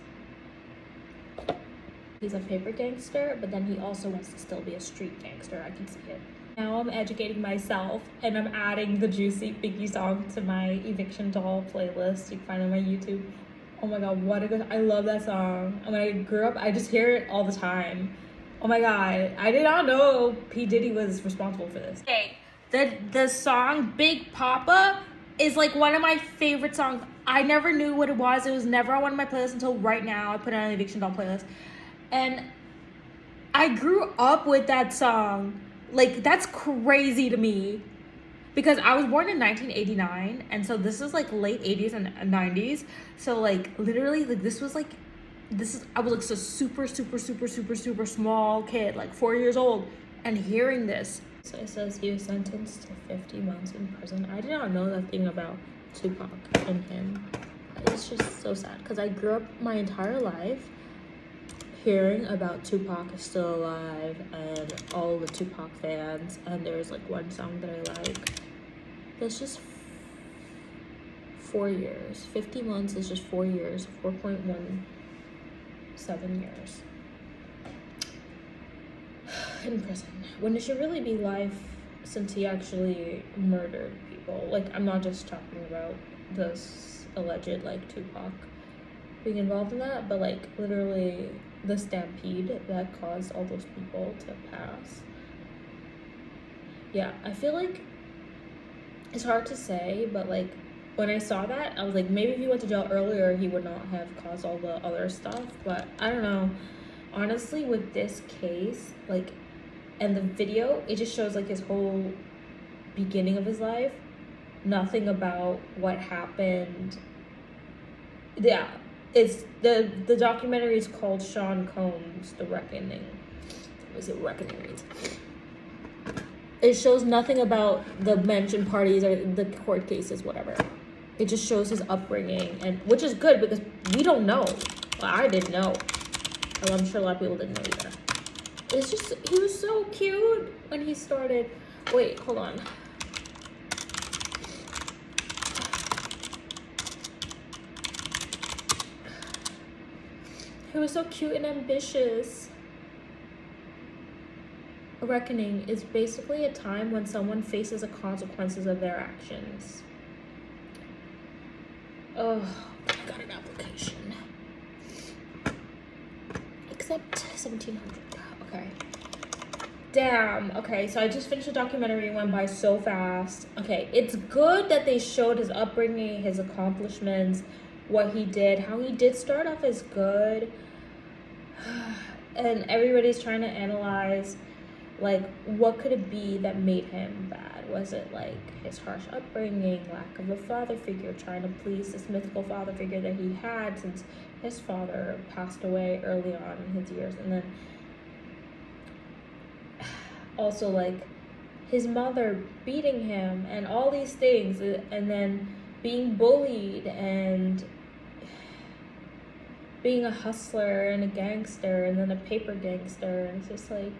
He's a paper gangster, but then he also wants to still be a street gangster. I can see it. Now I'm educating myself, and I'm adding the Juicy Biggie song to my Eviction Doll playlist. You can find it on my YouTube. Oh my god, what a good, I love that song. When I grew up, I just hear it all the time. Oh my god, I did not know P. Diddy was responsible for this. Okay, the song Big Papa is like one of my favorite songs. I never knew what it was. It was never on one of my playlists until right now. I put it on the Eviction Doll playlist. And I grew up with that song. Like, that's crazy to me, because I was born in 1989, and so this is like late 80s and 90s. So like literally, like this is I was like a super small kid, like 4 years old, and hearing this. So it says he was sentenced to 50 months in prison. I did not know that thing about Tupac and him. It's just so sad, because I grew up my entire life hearing about Tupac is still alive and all the Tupac fans, and there's like one song that I like. That's just 4 years. 50 months is just 4 years. 4.17 years in prison. When it should really be life, since he actually murdered people. Like, I'm not just talking about this alleged like Tupac being involved in that, but like literally the stampede that caused all those people to pass. Yeah, I feel like it's hard to say, but like when I saw that, I was like, maybe if he went to jail earlier, he would not have caused all the other stuff. But I don't know. Honestly, with this case, like, and the video, it just shows like his whole beginning of his life. Nothing about what happened. Yeah, it's the documentary is called Sean Combs The Reckoning. What is it? Reckoning. It shows nothing about the mentioned parties or the court cases, whatever. It just shows his upbringing, and which is good, because we don't know. Well, I didn't know. Well, I'm sure a lot of people didn't know either. It's just, he was so cute when he started. Wait, hold on. He was so cute and ambitious. A reckoning is basically a time when someone faces the consequences of their actions. Oh, I got an application. Except 1700. Okay. Damn. Okay, so I just finished the documentary. It went by so fast. Okay, it's good that they showed his upbringing, his accomplishments, what he did, how he did start off as good. And everybody's trying to analyze, like, what could it be that made him bad? Was it like his harsh upbringing, lack of a father figure, trying to please this mythical father figure that he had since his father passed away early on in his years, and then also like his mother beating him and all these things, and then being bullied and being a hustler and a gangster and then a paper gangster, and it's just like,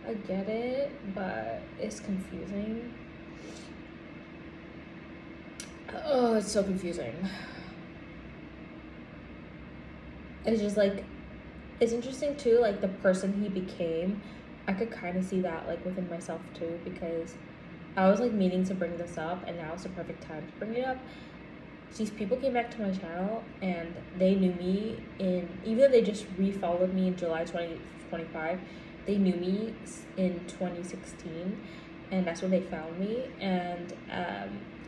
I get it, but it's confusing. Oh, it's so confusing. It's just like, it's interesting too, like the person he became. I could kind of see that like within myself too, because I was like meaning to bring this up, and now it's the perfect time to bring it up. These people came back to my channel and they knew me even though they just re-followed me in July 2025, they knew me in 2016, and that's where they found me. And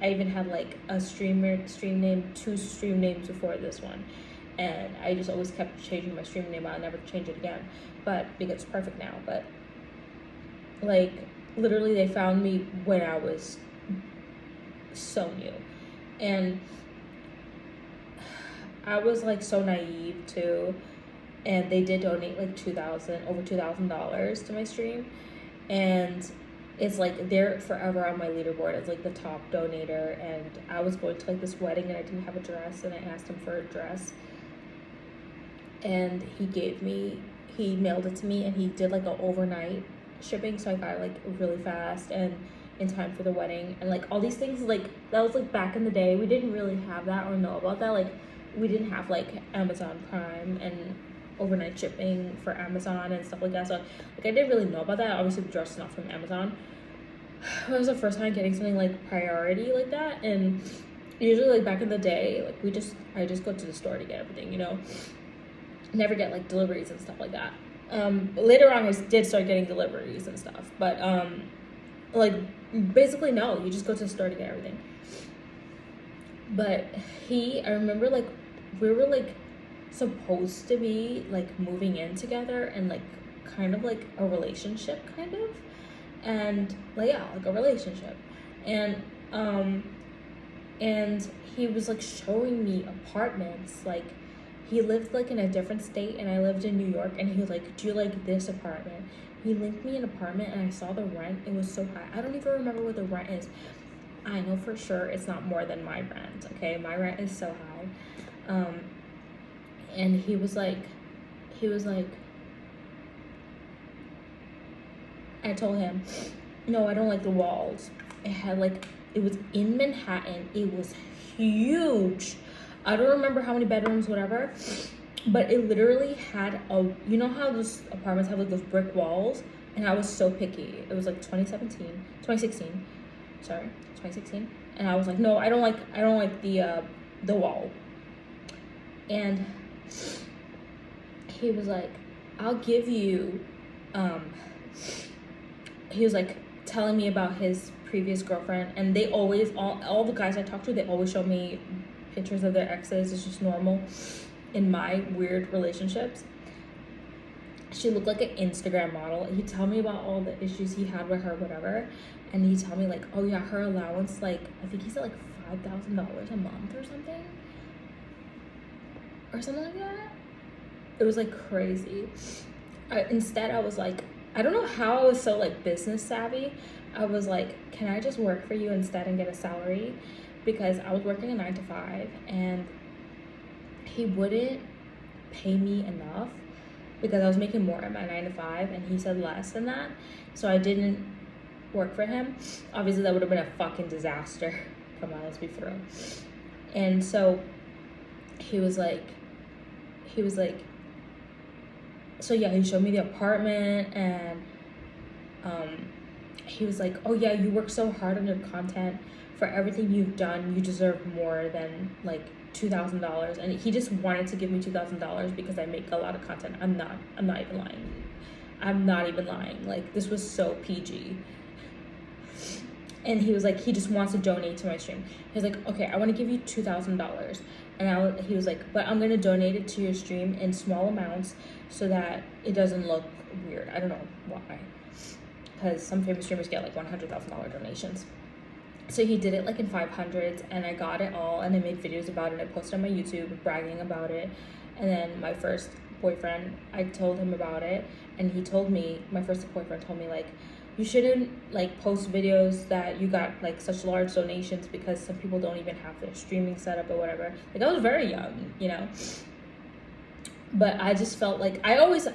I even had like a stream name, 2 stream names before this one, and I just always kept changing my stream name. I'll never change it again, but because it's perfect now. But like literally, they found me when I was so new, and I was like so naive too. And they did donate like over $2,000 to my stream, and it's like they're forever on my leaderboard as like the top donator. And I was going to like this wedding and I didn't have a dress, and I asked him for a dress, and he mailed it to me, and he did like an overnight shipping, so I got it like really fast and in time for the wedding. And like all these things, like that was like back in the day, we didn't really have that or know about that. Like we didn't have like Amazon Prime and overnight shipping for Amazon and stuff like that, so like I didn't really know about that. Obviously the dress is not from Amazon. It was the first time getting something like priority like that. And usually like back in the day, like I just go to the store to get everything, you know, never get like deliveries and stuff like that. Later on I did start getting deliveries and stuff, but like basically no, you just go to the store to get everything. But I remember like we were like supposed to be like moving in together and like kind of like a relationship kind of, and like yeah, like a relationship. And he was like showing me apartments. Like he lived like in a different state and I lived in New York, and he was like, do you like this apartment? He linked me an apartment and I saw the rent. It was so high. I don't even remember what the rent is. I know for sure it's not more than my rent, okay? My rent is so high. And he was like, I told him, no, I don't like the walls. It was in Manhattan. It was huge. I don't remember how many bedrooms, whatever, but it literally had you know how those apartments have like those brick walls? And I was so picky. It was like 2016. And I was like, no, I don't like the wall. And he was like, I'll give you, he was like telling me about his previous girlfriend, and they always, all the guys I talked to, they always show me pictures of their exes. It's just normal in my weird relationships. She looked like an Instagram model. He'd tell me about all the issues he had with her, whatever, and he'd tell me like, oh yeah, her allowance, like, I think he said like $5,000 a month or something like that. It was like crazy. Instead, I was like, I don't know how I was so like business savvy. I was like, can I just work for you instead and get a salary? Because I was working a 9 to 5 and he wouldn't pay me enough because I was making more at my 9 to 5 and he said less than that. So I didn't work for him. Obviously that would have been a fucking disaster. Come on, let's be for real. And so he was like, so yeah, he showed me the apartment, and he was like, oh yeah, you work so hard on your content. For everything you've done, you deserve more than like $2,000. And he just wanted to give me $2,000 because I make a lot of content. I'm not even lying. Like, this was so PG. And he was like, he just wants to donate to my stream. He was like, okay, I want to give you $2,000. And he was like, but I'm going to donate it to your stream in small amounts so that it doesn't look weird. I don't know why. Because some famous streamers get like $100,000 donations. So he did it like in 500s, and I got it all, and I made videos about it. I posted on my YouTube bragging about it. And then my first boyfriend, I told him about it, and my first boyfriend told me like, you shouldn't like post videos that you got like such large donations because some people don't even have their streaming set up or whatever. Like, I was very young, you know, but I just felt like I always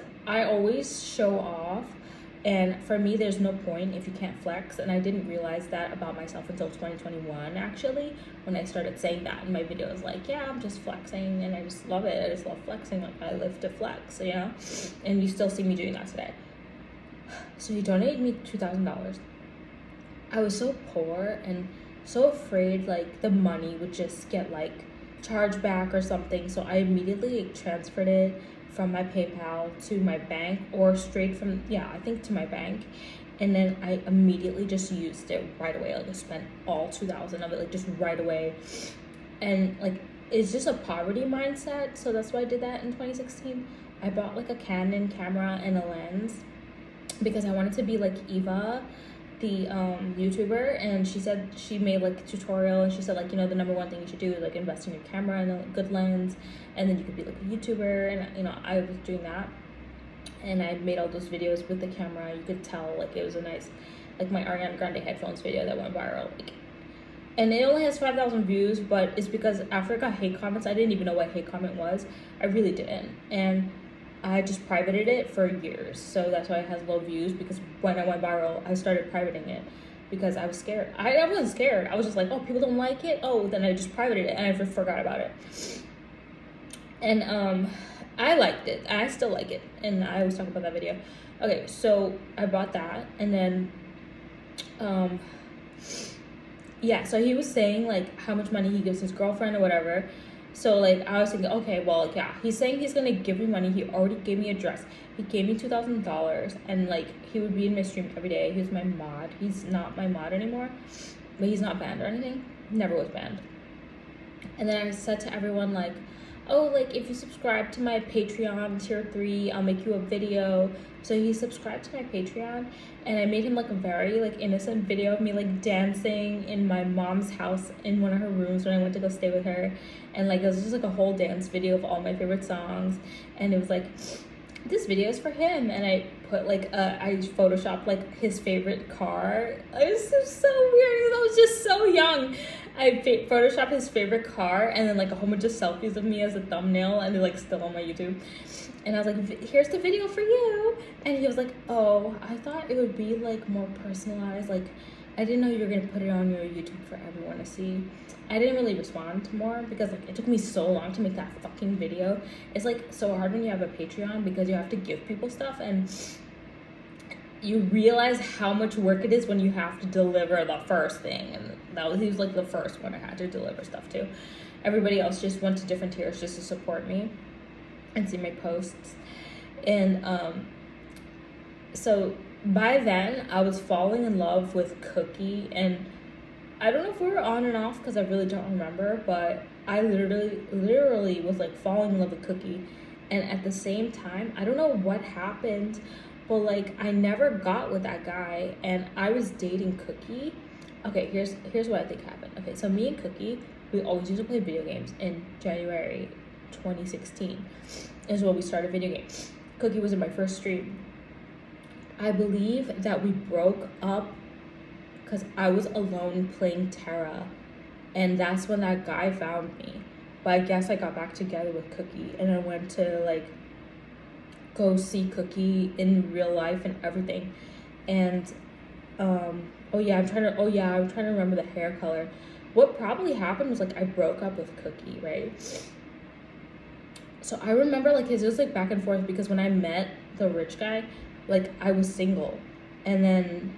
show off, and for me there's no point if you can't flex. And I didn't realize that about myself until 2021 actually, when I started saying that in my videos, like, yeah, I'm just flexing and I just love it. I just love flexing. Like, I live to flex, you know, and you still see me doing that today. So he donated me $2,000. I was so poor and so afraid like the money would just get like charged back or something. So I immediately like, transferred it from my PayPal to my bank, or straight from, I think to my bank. and then I immediately just used it right away. Like I spent all 2,000 of it, like just right away. And like it's just a poverty mindset, so that's why I did that in 2016. I bought like a Canon camera and a lens because I wanted to be like Eva, the YouTuber, and she said she made like a tutorial, and she said like, you know, the number one thing you should do is like invest in your camera and a good lens, and then you could be like a YouTuber. And you know, I was doing that, and I made all those videos with the camera. You could tell like it was a nice, like my Ariana Grande headphones video that went viral, like, and it only has 5,000 views, but it's because after I got hate comments, I didn't even know what hate comment was. I really didn't, and I just privated it for years, so that's why it has low views, because when I went viral, I started privating it because I was scared. I wasn't scared. I was just like, oh, people don't like it? Oh, then I just privated it, and I forgot about it. And I liked it. I still like it, and I always talk about that video. Okay, so I bought that, and then yeah, so he was saying like how much money he gives his girlfriend or whatever. So like I was thinking, okay, well, yeah, he's saying he's gonna give me money. He already gave me a dress. He gave me $2,000, and like he would be in my stream every day. He was my mod. He's not my mod anymore, but he's not banned or anything. Never was banned. And then I said to everyone like, oh, like if you subscribe to my Patreon tier 3, I'll make you a video. So he subscribed to my Patreon, and I made him like a very like innocent video of me like dancing in my mom's house in one of her rooms when I went to go stay with her. And like it was just like a whole dance video of all my favorite songs, and it was like, this video is for him. And I put like I photoshopped like his favorite car. It was so weird because I was just so young. I photoshopped his favorite car, and then like a whole bunch of selfies of me as a thumbnail, and they're like still on my YouTube. And I was like, here's the video for you. And he was like, oh, I thought it would be like more personalized. Like I didn't know you were gonna put it on your YouTube for everyone to see. I didn't really respond more because like it took me so long to make that fucking video. It's like so hard when you have a Patreon because you have to give people stuff, and you realize how much work it is when you have to deliver the first thing. And he was like the first one I had to deliver stuff to. Everybody else just went to different tiers just to support me and see my posts. And so by then I was falling in love with Cookie, and I don't know if we were on and off because I really don't remember, but I literally was like falling in love with Cookie. And at the same time, I don't know what happened, but like I never got with that guy, and I was dating Cookie. Okay, here's what I think happened. Okay, so me and Cookie, we always used to play video games. In January 2016 is when we started video games. Cookie was in my first stream. I believe that we broke up because I was alone playing Terra, and that's when that guy found me. But I guess I got back together with Cookie, and I went to like go see Cookie in real life and everything. And I'm trying to remember the hair color. What probably happened was like I broke up with Cookie, right? So I remember like it was like back and forth, because when I met the rich guy, like I was single, and then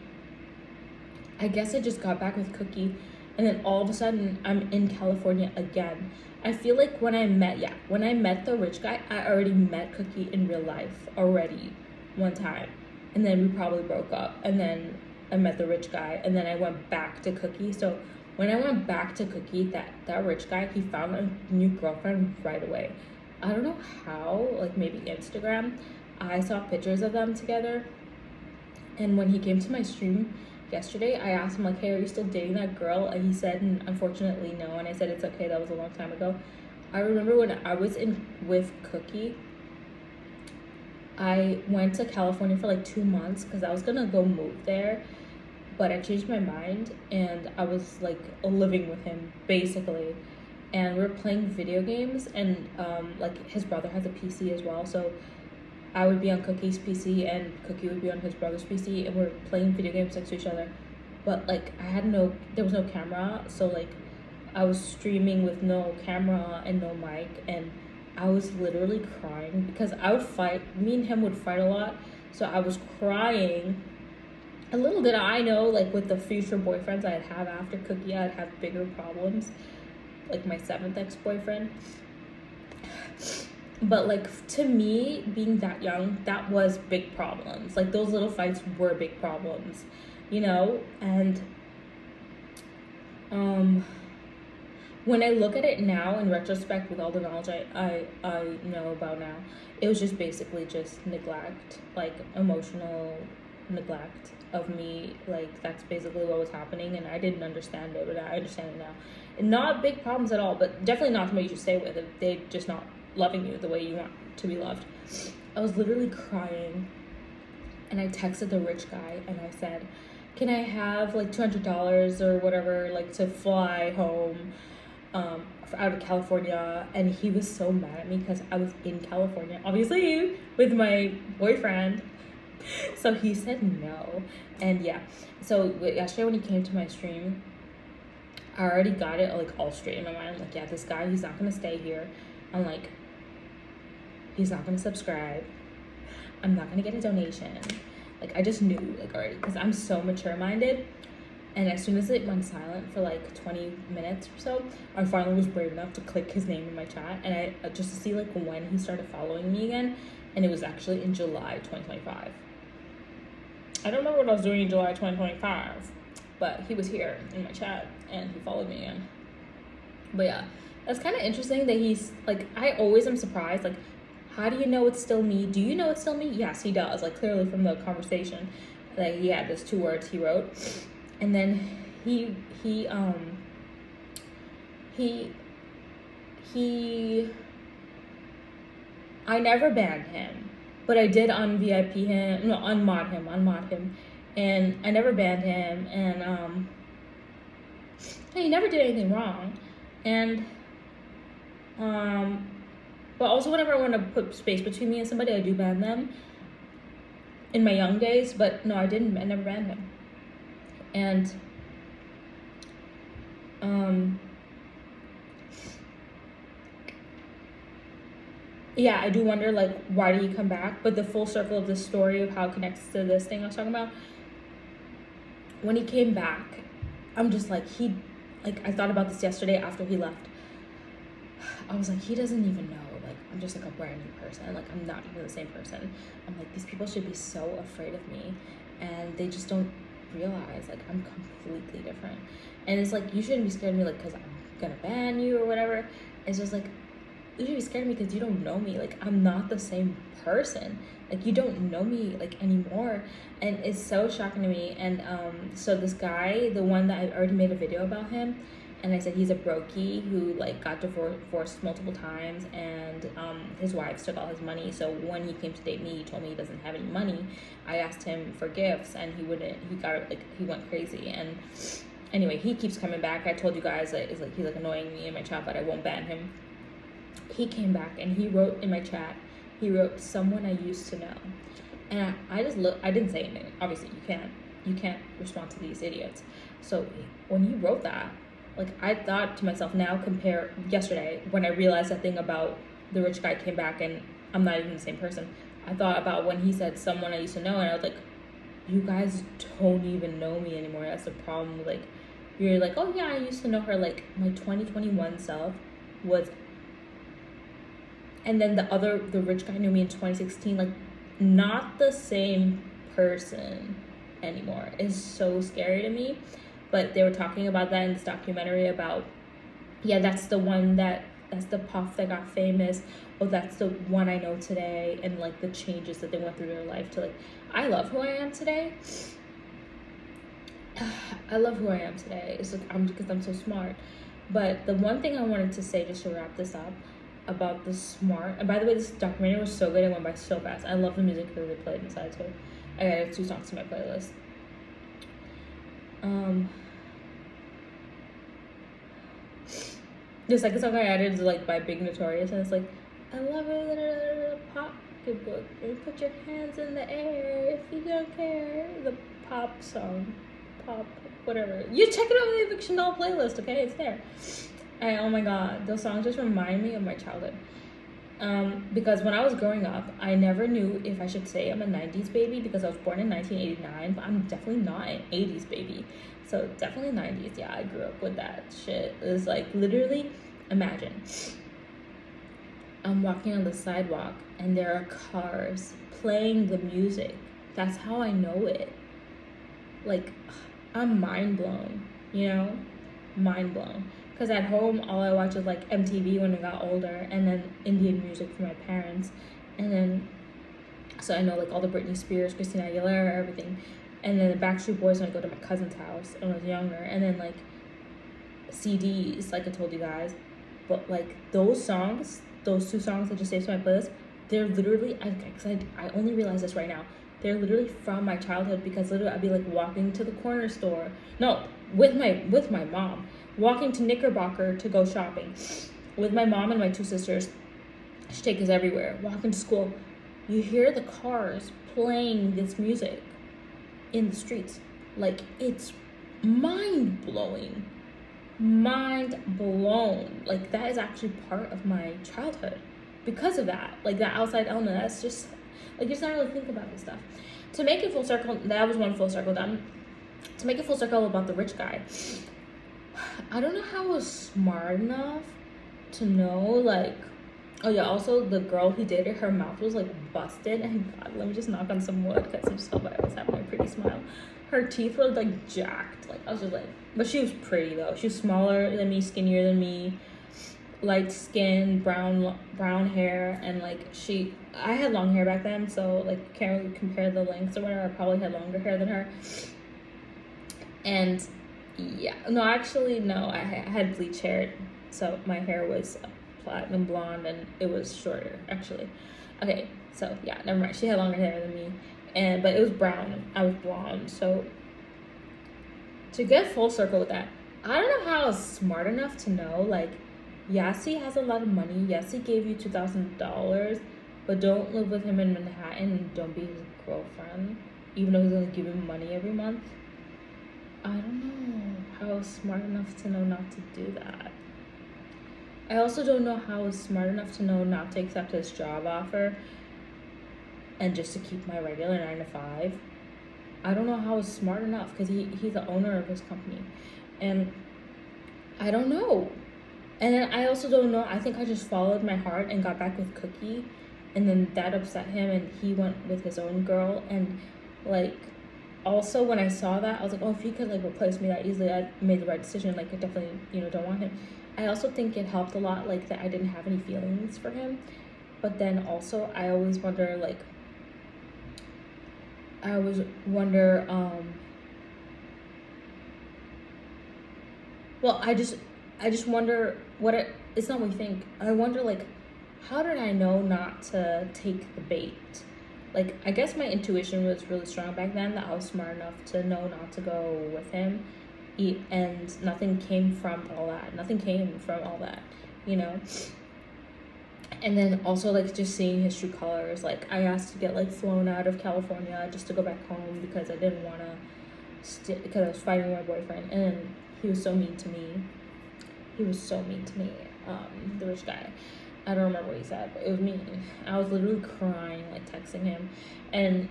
I guess I just got back with Cookie, and then all of a sudden I'm in California again. I feel like when I met the rich guy, I already met Cookie in real life already one time, and then we probably broke up, and then I met the rich guy, and then I went back to Cookie. So when I went back to Cookie, that rich guy, he found a new girlfriend right away. I don't know how, like maybe Instagram. I saw pictures of them together, and when he came to my stream yesterday, I asked him like, hey, are you still dating that girl? And he said, unfortunately, no. And I said, it's okay, that was a long time ago. I remember when I was with Cookie, I went to California for like 2 months because I was gonna go move there, but I changed my mind, and I was like living with him basically, and we were playing video games, and like his brother has a PC as well, so I would be on Cookie's PC and Cookie would be on his brother's PC, and we're playing video games next to each other. But like there was no camera, so like I was streaming with no camera and no mic, and I was literally crying because I would fight. Me and him would fight a lot, so I was crying. A little did I know, like with the future boyfriends I'd have after Cookie, I'd have bigger problems, like my 7th ex-boyfriend. But like to me, being that young, that was big problems. Like those little fights were big problems, you know. And when I look at it now in retrospect, with all the knowledge I know about now, it was just basically just neglect, like emotional neglect of me. Like that's basically what was happening, and I didn't understand it, but I understand it now. And not big problems at all, but definitely not somebody you should stay with if they just not loving you the way you want to be loved. I was literally crying, and I texted the rich guy and I said, "Can I have like $200 or whatever, like to fly home out of California?" And he was so mad at me because I was in California, obviously, with my boyfriend. So he said no. And yeah, so yesterday when he came to my stream, I already got it like all straight in my mind. I'm like, yeah, this guy, he's not gonna stay here. I'm like, he's not gonna subscribe. I'm not gonna get a donation. Like I just knew like already because I'm so mature minded. And as soon as it went silent for like 20 minutes or so, I finally was brave enough to click his name in my chat, and I just to see like when he started following me again, and it was actually in July 2025. I don't know what I was doing in July 2025, but he was here in my chat and he followed me again. But yeah, that's kind of interesting that he's like, I always am surprised, like, how do you know it's still me? Do you know it's still me? Yes, he does, like clearly from the conversation. Like, yeah, there's 2 words he wrote. And then he I never banned him, but I did unmod him, and I never banned him, and he never did anything wrong, and but also whenever I want to put space between me and somebody, I do ban them. In my young days, but no, I never banned him. And yeah, I do wonder like why did he come back? But the full circle of the story of how it connects to this thing I was talking about, when he came back, I'm just like, I thought about this yesterday after he left. I was like, he doesn't even know, like I'm just like a brand new person, like I'm not even the same person. I'm like, these people should be so afraid of me, and they just don't realize like I'm completely different. And it's like, you shouldn't be scared of me like because I'm gonna ban you or whatever. It's just like, you should be scared of me because you don't know me. Like I'm not the same person. Like you don't know me like anymore. And it's so shocking to me. And so this guy, the one that I already made a video about him, and I said he's a brokey who like got divorced multiple times, and his wives took all his money. So when he came to date me, he told me he doesn't have any money. I asked him for gifts, and he wouldn't. He went crazy. And anyway, he keeps coming back. I told you guys that he's like annoying me in my chat, but I won't ban him. He came back and he wrote in my chat. He wrote, "Someone I used to know," and I just look. I didn't say anything. Obviously, you can't respond to these idiots. So when he wrote that, like I thought to myself, now compare yesterday when I realized that thing about the rich guy came back and I'm not even the same person. I thought about when he said someone I used to know, and I was like, you guys don't even know me anymore. That's the problem. Like you're like, oh yeah, I used to know her. Like my 2021 self was, and then the rich guy knew me in 2016. Like not the same person anymore. It's so scary to me. But they were talking about that in this documentary about, yeah, that's the puff that got famous. Oh, that's the one I know today. And like the changes that they went through their life to like, I love who I am today. I love who I am today. It's like, because I'm so smart. But the one thing I wanted to say, just to wrap this up, about the smart, and by the way, this documentary was so good, it went by so fast. I love the music that they played inside too. I added 2 songs to my playlist. The second song I added is like by Big Notorious, and it's like, I love a pocketbook and put your hands in the air if you don't care. The pop song, pop whatever. You check it out on the Eviction Doll playlist, okay? It's there. And oh my god, those songs just remind me of my childhood. Because when I was growing up, I never knew if I should say I'm a 90s baby because I was born in 1989, but I'm definitely not an 80s baby. So definitely 90s. Yeah, I grew up with that shit. It was like literally, imagine. I'm walking on the sidewalk and there are cars playing the music. That's how I know it. Like, I'm mind blown, you know? Mind blown. Because at home, all I watched was like MTV when I got older, and then Indian music from my parents. And then, so I know like all the Britney Spears, Christina Aguilera, everything. And then the Backstreet Boys when I go to my cousin's house when I was younger. And then like CDs, like I told you guys. But like those songs, those two songs I just saved to my playlist, they're literally, I only realize this right now. They're literally from my childhood, because literally I'd be like walking to the corner store. No, with my mom, walking to Knickerbocker to go shopping, with my mom and my two sisters. She takes us everywhere. Walking to school, you hear the cars playing this music in the streets. Like, it's mind blowing. Mind blown. Like, that is actually part of my childhood because of that. Like, that outside element, that's just like, you just not really think about this stuff. To make it full circle, that was one full circle done. To make it full circle about the rich guy, I don't know how I was smart enough to know, like, oh yeah, also the girl who dated, her mouth was like busted, and God, let me just knock on some wood because I just felt like I was having a pretty smile. Her teeth were like jacked. Like, I was just like, but she was pretty though. She was smaller than me, skinnier than me, light skin, brown hair, and like I had long hair back then, so like can't really compare the lengths or whatever. I probably had longer hair than her. And yeah, no, actually no, I had bleach hair, so my hair was platinum blonde and it was shorter actually. Okay, so yeah, never mind. She had longer hair than me, but it was brown. I was blonde. So to get full circle with that, I don't know how I was smart enough to know, like, yes, he has a lot of money. Yes, he gave you $2,000, but don't live with him in Manhattan and don't be his girlfriend, even though he's gonna give you money every month. I don't know how I was smart enough to know not to do that. I also don't know how I was smart enough to know not to accept his job offer and just to keep my regular 9 to 5. I don't know how I was smart enough, because he's the owner of his company. And I don't know. And then I also don't know. I think I just followed my heart and got back with Cookie. And then that upset him, and he went with his own girl. And like, also when I saw that, I was like, oh, if he could like replace me that easily, I made the right decision. Like, I definitely, don't want him. I also think it helped a lot, like, that I didn't have any feelings for him. But then also I always wonder, like, well, I just wonder it's not what you think. I wonder, like, how did I know not to take the bait? Like, I guess my intuition was really strong back then, that I was smart enough to know not to go with him. And nothing came from all that. And then also, like, just seeing his true colors. Like, I asked to get, like, flown out of California just to go back home because I didn't want to because I was fighting with my boyfriend. And he was so mean to me. The rich guy. I don't remember what he said, but it was mean. I was literally crying, like, texting him. And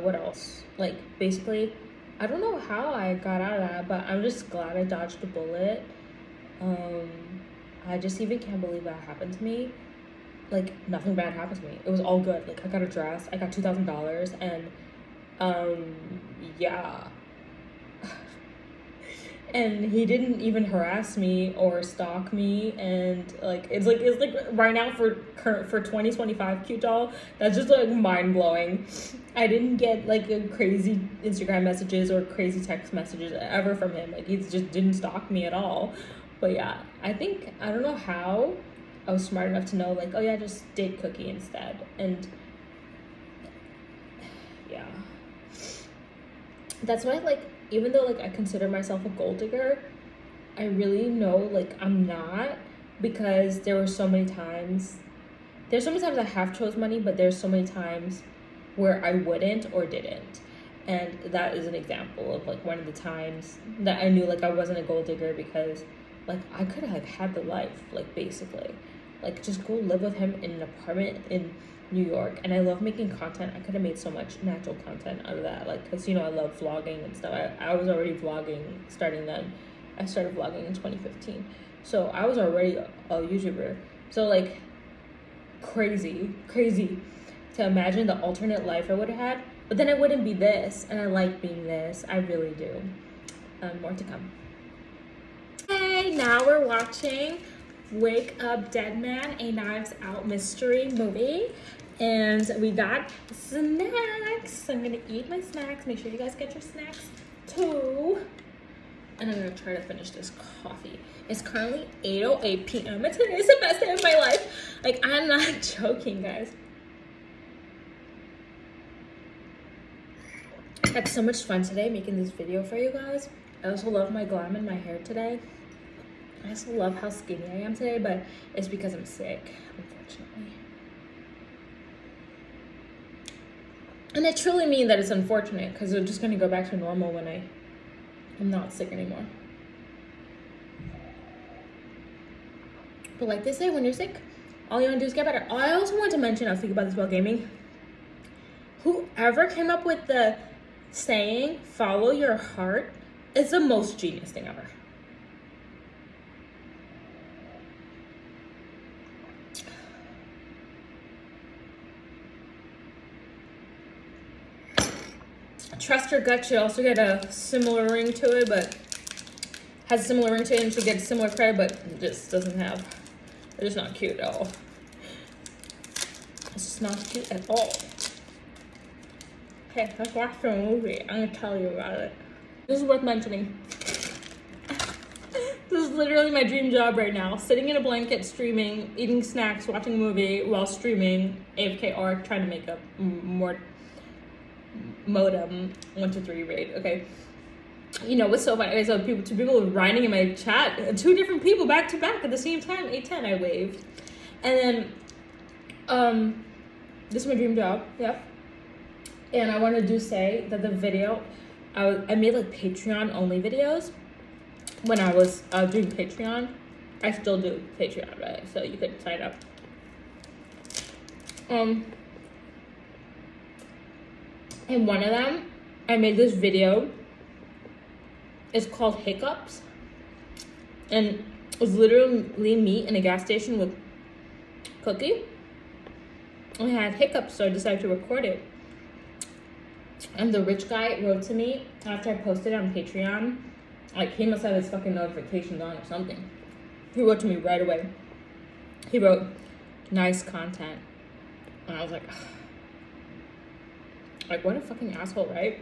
what else? Like, basically, I don't know how I got out of that, but I'm just glad I dodged a bullet. I just even can't believe that happened to me. Like, nothing bad happened to me. It was all good. Like, I got a dress. I got $2,000, and yeah. And he didn't even harass me or stalk me, and like it's like right now for 2025 cute doll, that's just like mind blowing. I didn't get like crazy Instagram messages or crazy text messages ever from him. Like, he just didn't stalk me at all. But yeah, I don't know how I was smart enough to know, like, oh yeah, just date Cookie instead. And yeah, that's why, like, even though like I consider myself a gold digger, I really know like I'm not, because there's so many times I have chose money, but there's so many times where I wouldn't or didn't. And that is an example of like one of the times that I knew like I wasn't a gold digger, because like I could have like had the life, like, basically, like, just go live with him in an apartment in New York. And I love making content. I could have made so much natural content out of that, like, because I love vlogging and stuff. I was already vlogging starting then. I started vlogging in 2015, So I was already a YouTuber. So like crazy to imagine the alternate life I would have had. But then I wouldn't be this, and I like being this. I really do. More to come. Hey, now we're watching Wake Up Dead Man, a Knives Out mystery movie. And we got snacks. I'm gonna eat my snacks. Make sure you guys get your snacks too. And I'm gonna try to finish this coffee. It's currently 8:08 p.m. and today's the best day of my life. Like, I'm not joking, guys. I had so much fun today making this video for you guys. I also love my glam in my hair today. I also love how skinny I am today, but it's because I'm sick, unfortunately. And I truly mean that it's unfortunate, because I'm just gonna go back to normal when I'm not sick anymore. But like they say, when you're sick, all you want to do is get better. I also want to mention, I was thinking about this while gaming, whoever came up with the saying, follow your heart, is the most genius thing ever. Trust your gut should also get a similar ring to it, but has a similar ring to it and should get similar credit, but it just doesn't have. It's just not cute at all. It's just not cute at all. Okay, let's watch the movie. I'm gonna tell you about it. This is worth mentioning. This is literally my dream job right now. Sitting in a blanket, streaming, eating snacks, watching a movie while streaming AFK or trying to make a more modem 1 to 3 raid. Okay, you know what's so funny? So two people were writing in my chat, 2 different people back to back at the same time. 8:10 I waved, and then this is my dream job. Yep. And I wanted to say that the video I made like Patreon only videos when I was doing Patreon. I still do Patreon, right? So you could sign up. And one of them, I made this video. It's called Hiccups. And it was literally me in a gas station with Cookie. I had hiccups, so I decided to record it. And the rich guy wrote to me after I posted it on Patreon. Like, he must have his fucking notifications on or something. He wrote to me right away. He wrote, nice content. And I was like, ugh. Like, what a fucking asshole, right?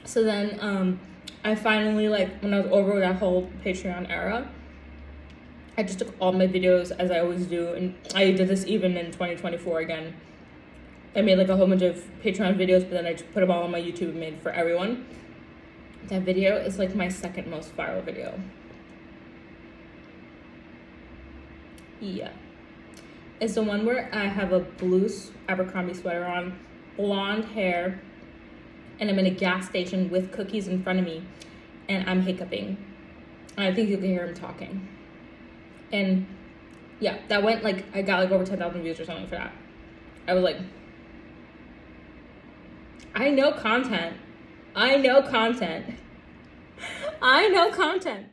So then, I finally, like, when I was over that whole Patreon era, I just took all my videos as I always do, and I did this even in 2024 again. I made, like, a whole bunch of Patreon videos, but then I just put them all on my YouTube and made for everyone. That video is, like, my second most viral video. Yeah. It's the one where I have a blue Abercrombie sweater on, blonde hair, and I'm in a gas station with Cookies in front of me, and I'm hiccuping. And I think you can hear him talking. And yeah, that went like, I got like over 10,000 views or something for that. I was like, I know content. I know content. I know content.